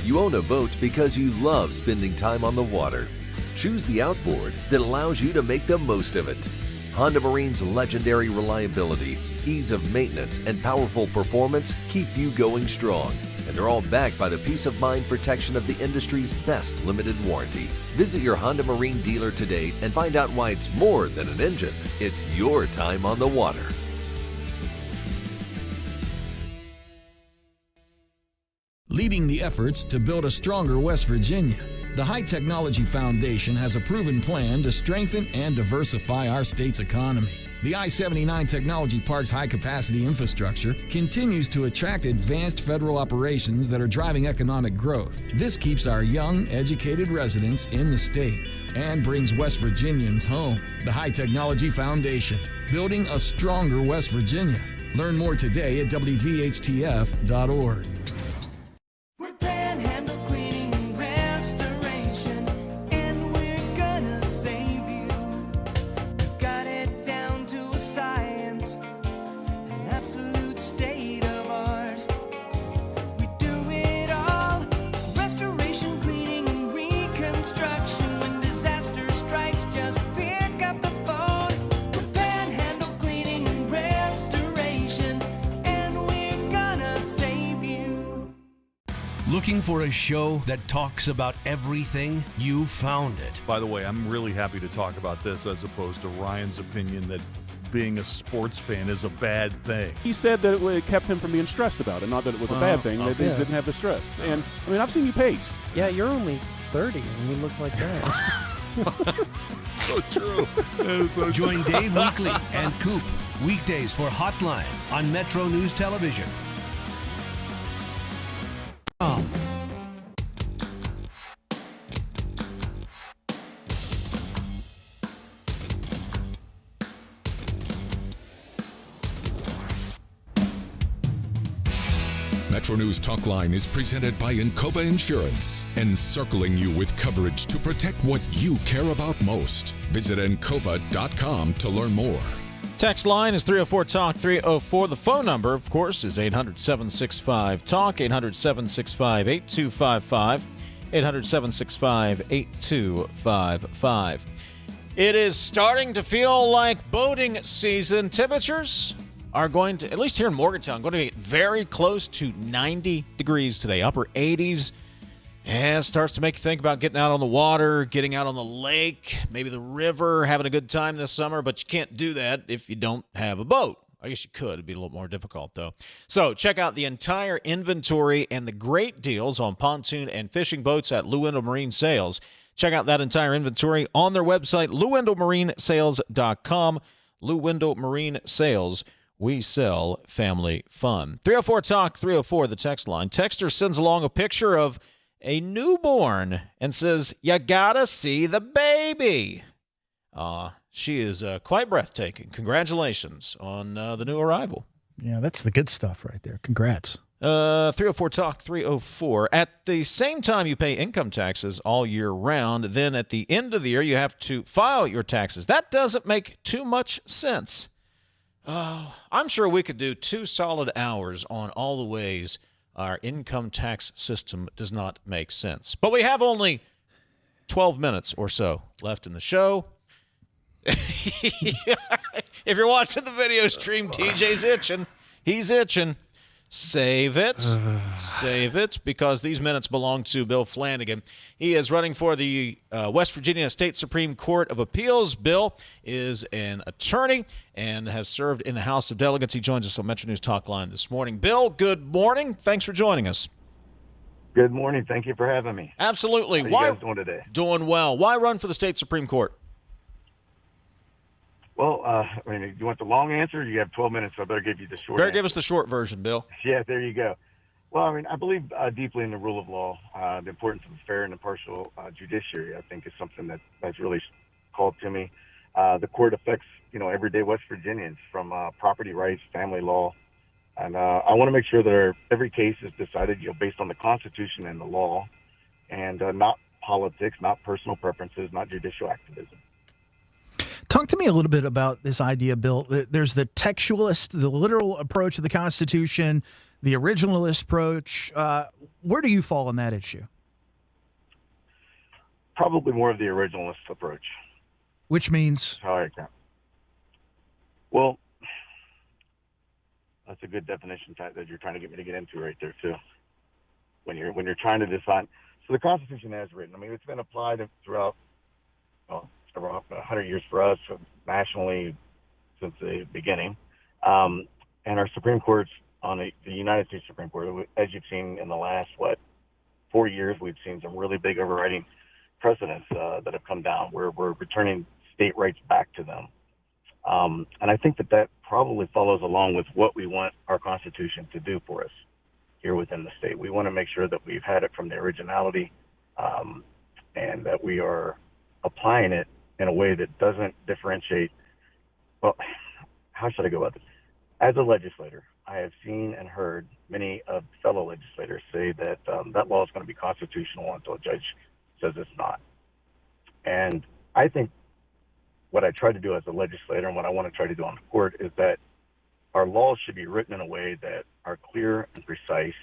You own a boat because you love spending time on the water. Choose the outboard that allows you to make the most of it. Honda Marine's legendary reliability, ease of maintenance, and powerful performance keep you going strong. And they're all backed by the peace of mind protection of the industry's best limited warranty. Visit your Honda Marine dealer today and find out why it's more than an engine. It's your time on the water. Leading the efforts to build a stronger West Virginia, the High Technology Foundation has a proven plan to strengthen and diversify our state's economy. The I-79 Technology Park's high-capacity infrastructure continues to attract advanced federal operations that are driving economic growth. This keeps our young, educated residents in the state and brings West Virginians home. The High Technology Foundation, building a stronger West Virginia. Learn more today at WVHTF.org. Looking for a show that talks about everything? You found it. By the way, I'm really happy to talk about this as opposed to Ryan's opinion that being a sports fan is a bad thing. He said that it kept him from being stressed about it, not that it was a bad thing. They didn't have the stress. And, I mean, I've seen you pace. Yeah, you're only 30 and you look like that. So true. So Join Dave Weekly and Coop weekdays for Hotline on Metro News Television. MetroNews Talkline is presented by Encova Insurance, encircling you with coverage to protect what you care about most. Visit Encova.com to learn more. Text line is 304-TALK-304. The phone number, of course, is 800-765-TALK, 800-765-8255, 800-765-8255. It is starting to feel like boating season. Temperatures are going to, at least here in Morgantown, going to be very close to 90 degrees today, upper 80s. And it starts to make you think about getting out on the water, getting out on the lake, maybe the river, having a good time this summer, but you can't do that if you don't have a boat. I guess you could. It'd be a little more difficult, though. So check out the entire inventory and the great deals on pontoon and fishing boats at Lewendell Marine Sales. Check out that entire inventory on their website, LewendellMarineSales.com. Lewendell Marine Sales. We sell family fun. 304-TALK-304, the text line. Texter sends along a picture of a newborn and says, "You gotta see the baby." She is quite breathtaking. Congratulations on the new arrival. Yeah, that's the good stuff right there. Congrats. 304-TALK-304. At the same time you pay income taxes all year round, then at the end of the year you have to file your taxes. That doesn't make too much sense. I'm sure we could do 2 solid hours on all the ways our income tax system does not make sense. But we have only 12 minutes or so left in the show. If you're watching the video stream, TJ's itching. He's itching. Save it. Save it, because these minutes belong to Bill Flanigan. He is running for the West Virginia State Supreme Court of Appeals. Bill is an attorney and has served in the House of Delegates. He joins us on MetroNews Talkline this morning. Bill, good morning. Thanks for joining us. Good morning. Thank you for having me. Absolutely. How are Why you guys doing today? Doing well. Why run for the State Supreme Court? Well, you want the long answer? You have 12 minutes, so I better give you the short answer. Give us the short version, Bill. Yeah, there you go. Well, I believe deeply in the rule of law. The importance of a fair and impartial judiciary, I think, is something that's really called to me. The court affects, everyday West Virginians, from property rights, family law. And I want to make sure that every case is decided, based on the Constitution and the law, and not politics, not personal preferences, not judicial activism. Talk to me a little bit about this idea, Bill. There's the textualist, the literal approach to the Constitution, the originalist approach. Where do you fall on that issue? Probably more of the originalist approach. Which means? Well, that's a good definition that you're trying to get me to get into right there too. When you're trying to define, so the Constitution as written. It's been applied throughout around 100 years for us, nationally, since the beginning. And our Supreme Courts, on the United States Supreme Court, as you've seen in the last, 4 years, we've seen some really big overriding precedents that have come down where we're returning state rights back to them. And I think that probably follows along with what we want our Constitution to do for us here within the state. We want to make sure that we've had it from the originality, and that we are applying it in a way that doesn't differentiate. Well, how should I go about this? As a legislator, I have seen and heard many of fellow legislators say that that law is going to be constitutional until a judge says it's not. And I think what I try to do as a legislator and what I want to try to do on the court is that our laws should be written in a way that are clear and precise,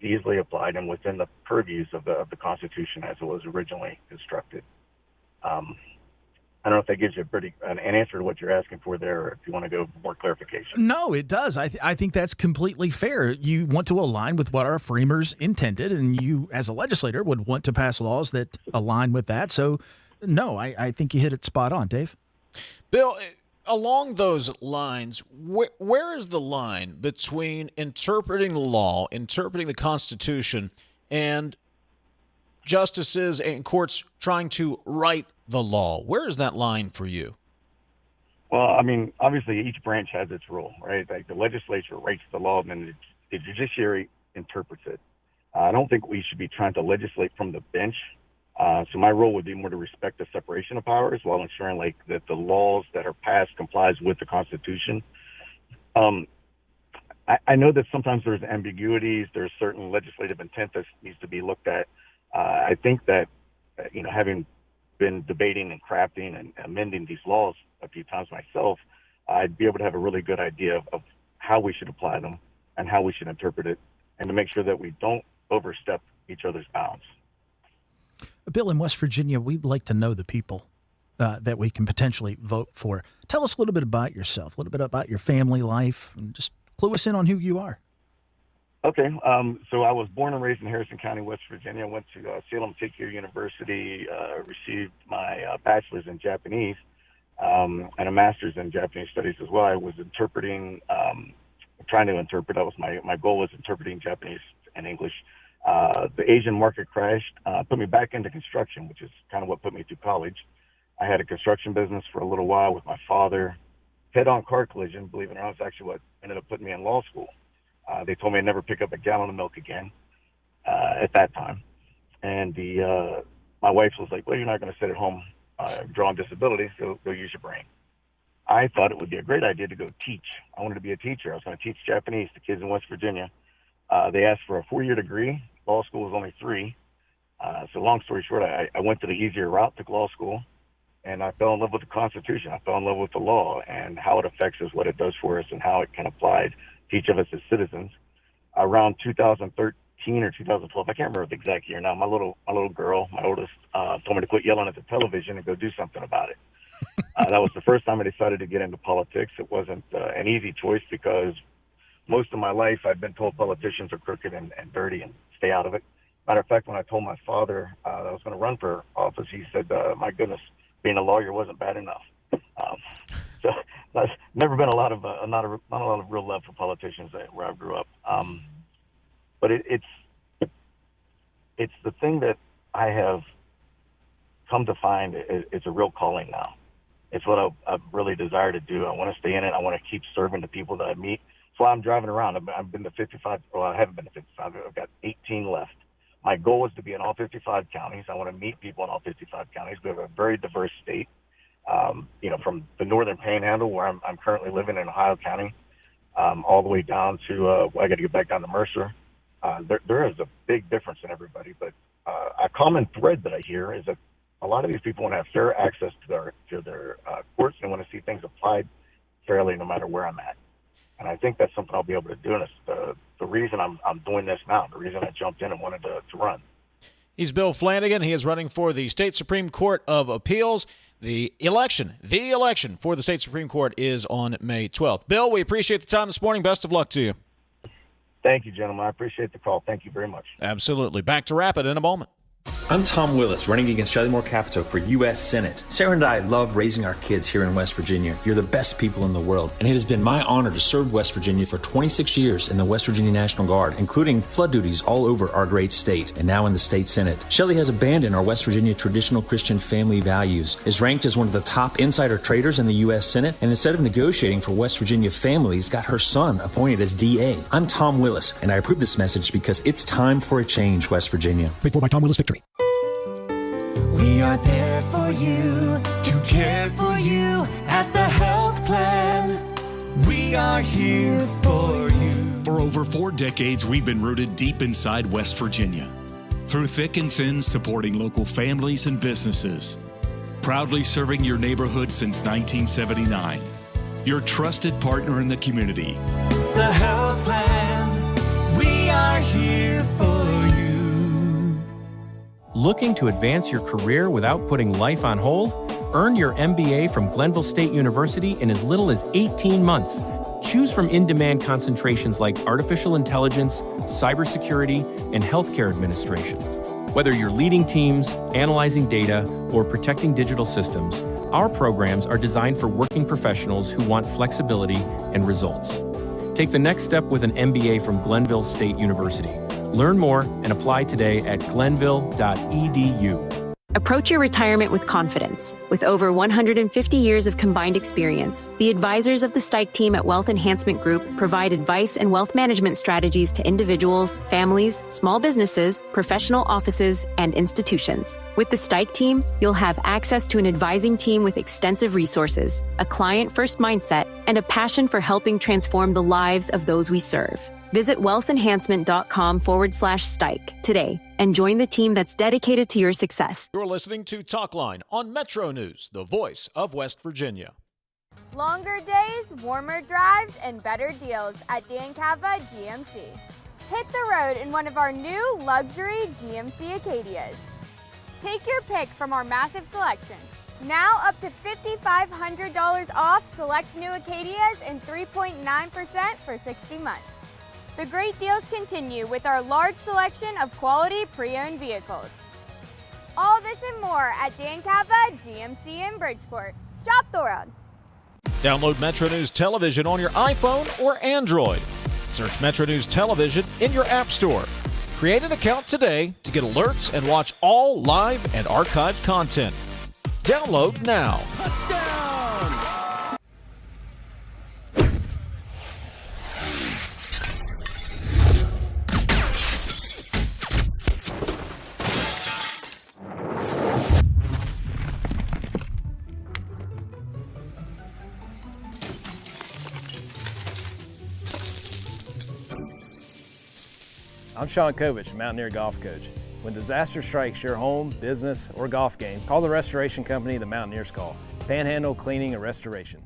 easily applied, and within the purviews of the Constitution as it was originally constructed. I don't know if that gives you an answer to what you're asking for there, or if you want to go for more clarification. No, it does. I think that's completely fair. You want to align with what our framers intended, and you, as a legislator, would want to pass laws that align with that. So, no, I think you hit it spot on, Dave. Bill, along those lines, where is the line between interpreting the law, interpreting the Constitution, and justices and courts trying to write the law? Where is that line for you? Well, obviously each branch has its role, right? Like the legislature writes the law, and then the judiciary interprets it. I don't think we should be trying to legislate from the bench. So my role would be more to respect the separation of powers while ensuring that the laws that are passed complies with the Constitution. I know that sometimes there's ambiguities. There's certain legislative intent that needs to be looked at. I think that, having been debating and crafting and amending these laws a few times myself, I'd be able to have a really good idea of how we should apply them and how we should interpret it, and to make sure that we don't overstep each other's bounds. Bill, in West Virginia, we'd like to know the people that we can potentially vote for. Tell us a little bit about yourself, a little bit about your family life, and just clue us in on who you are. Okay, so I was born and raised in Harrison County, West Virginia. I went to Salem Tikio University, received my bachelor's in Japanese and a master's in Japanese studies as well. I was trying to interpret. That was my goal, was interpreting Japanese and English. The Asian market crashed, put me back into construction, which is kind of what put me through college. I had a construction business for a little while with my father. Head-on car collision, believe it or not, is actually what ended up putting me in law school. They told me I'd never pick up a gallon of milk again at that time. And my wife was like, well, you're not going to sit at home drawing disabilities, so go use your brain. I thought it would be a great idea to go teach. I wanted to be a teacher. I was going to teach Japanese to kids in West Virginia. They asked for a 4-year degree. Law school was only 3. So long story short, I went to the easier route, took law school, and I fell in love with the Constitution. I fell in love with the law and how it affects us, what it does for us, and how it can apply to each of us as citizens. Around 2013 or 2012, I can't remember the exact year now, my little girl, my oldest, told me to quit yelling at the television and go do something about it. That was the first time I decided to get into politics. It wasn't an easy choice because most of my life I've been told politicians are crooked and dirty and stay out of it. Matter of fact, when I told my father that I was going to run for office, he said, my goodness, being a lawyer wasn't bad enough. So there's never been not a lot of real love for politicians where I grew up. But it's the thing that I have come to find it's a real calling now. It's what I really desire to do. I want to stay in it. I want to keep serving the people that I meet. That's why I'm driving around. I've been to 55. Well, I haven't been to 55. I've got 18 left. My goal is to be in all 55 counties. I want to meet people in all 55 counties. We have a very diverse state. From the northern panhandle where I'm currently living in Ohio County, all the way down to, I got to get back down to Mercer. There is a big difference in everybody, but a common thread that I hear is that a lot of these people want to have fair access to their courts and want to see things applied fairly no matter where I'm at. And I think that's something I'll be able to do. And it's the reason I'm doing this now, the reason I jumped in and wanted to run. He's Bill Flanigan. He is running for the State Supreme Court of Appeals. The election for the State Supreme Court is on May 12th. Bill, we appreciate the time this morning. Best of luck to you. Thank you, gentlemen. I appreciate the call. Thank you very much. Absolutely. Back to Rapid in a moment. I'm Tom Willis, running against Charlie Moore Capito for U.S. Senate. Sarah and I love raising our kids here in West Virginia. You're the best people in the world, and it has been my honor to serve West Virginia for 26 years in the West Virginia National Guard, including flood duties all over our great state, and now in the state Senate. Shelley has abandoned our West Virginia traditional Christian family values, is ranked as one of the top insider traders in the U.S. Senate, and instead of negotiating for West Virginia families, got her son appointed as DA. I'm Tom Willis, and I approve this message because it's time for a change, West Virginia. Paid for by Tom Willis Victory. We are there for you, to care for you at the health plan. We are here for you. For over 4 decades, we've been rooted deep inside West Virginia. Through thick and thin, supporting local families and businesses. Proudly serving your neighborhood since 1979. Your trusted partner in the community. The health plan. We are here for you. Looking to advance your career without putting life on hold? Earn your MBA from Glenville State University in as little as 18 months. Choose from in-demand concentrations like artificial intelligence, cybersecurity, and healthcare administration. Whether you're leading teams, analyzing data, or protecting digital systems, our programs are designed for working professionals who want flexibility and results. Take the next step with an MBA from Glenville State University. Learn more and apply today at glenville.edu. Approach your retirement with confidence. With over 150 years of combined experience, the advisors of the Stike team at Wealth Enhancement Group provide advice and wealth management strategies to individuals, families, small businesses, professional offices, and institutions. With the Stike team, you'll have access to an advising team with extensive resources, a client-first mindset, and a passion for helping transform the lives of those we serve. Visit wealthenhancement.com/Stike today and join the team that's dedicated to your success. You're listening to Talkline on Metro News, the voice of West Virginia. Longer days, warmer drives, and better deals at Dan Cava GMC. Hit the road in one of our new luxury GMC Acadias. Take your pick from our massive selection. Now up to $5,500 off select new Acadias and 3.9% for 60 months. The great deals continue with our large selection of quality pre-owned vehicles. All this and more at Dan Cava GMC in Bridgeport. Shop the world. Download Metro News Television on your iPhone or Android. Search Metro News Television in your app store. Create an account today to get alerts and watch all live and archived content. Download now. Touchdown! I'm Sean Kovich, Mountaineer Golf Coach. When disaster strikes your home, business, or golf game, call the restoration company the Mountaineers call. Panhandle Cleaning and Restoration.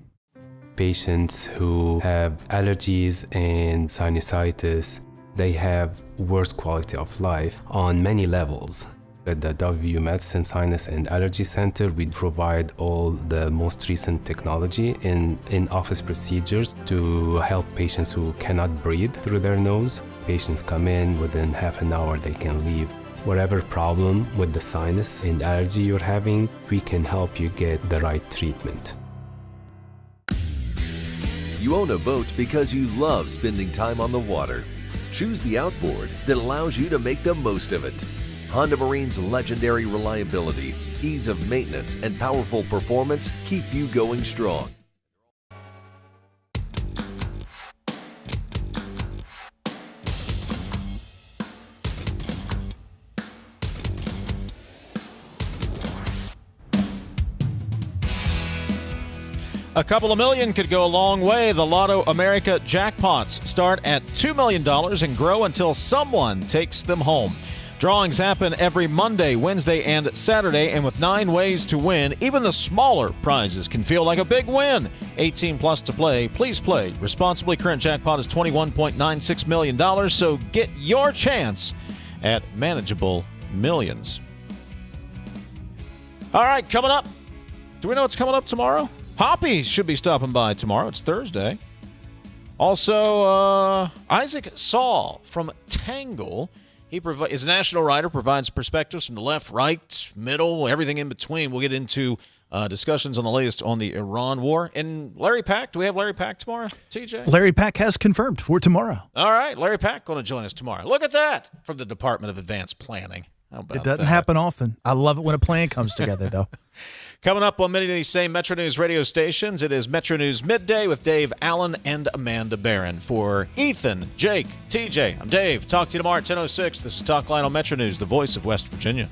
Patients who have allergies and sinusitis, they have worse quality of life on many levels. At the WVU Medicine Sinus and Allergy Center, we provide all the most recent technology in in-office procedures to help patients who cannot breathe through their nose. Patients come in, within half an hour they can leave. Whatever problem with the sinus and allergy you're having, we can help you get the right treatment. You own a boat because you love spending time on the water. Choose the outboard that allows you to make the most of it. Honda Marine's legendary reliability, ease of maintenance, and powerful performance keep you going strong. A couple of million could go a long way. The Lotto America jackpots start at $2 million and grow until someone takes them home. Drawings happen every Monday, Wednesday, and Saturday, and with 9 ways to win, even the smaller prizes can feel like a big win. 18 plus to play. Please play responsibly. Current jackpot is $21.96 million, so get your chance at manageable millions. All right, coming up. Do we know what's coming up tomorrow? Hoppy should be stopping by tomorrow. It's Thursday. Also, Isaac Saul from Tangle. He is a national writer, provides perspectives from the left, right, middle, everything in between. We'll get into discussions on the latest on the Iran war. And Larry Pack, do we have Larry Pack tomorrow, TJ? Larry Pack has confirmed for tomorrow. All right, Larry Pack going to join us tomorrow. Look at that from the Department of Advanced Planning. How about it doesn't that? happen often. I love it when a plan comes together, though. Coming up on many of these same Metro News radio stations, it is Metro News Midday with Dave Allen and Amanda Barron. For Ethan, Jake, TJ, I'm Dave. Talk to you tomorrow at 10:06. This is Talkline on Metro News, the voice of West Virginia.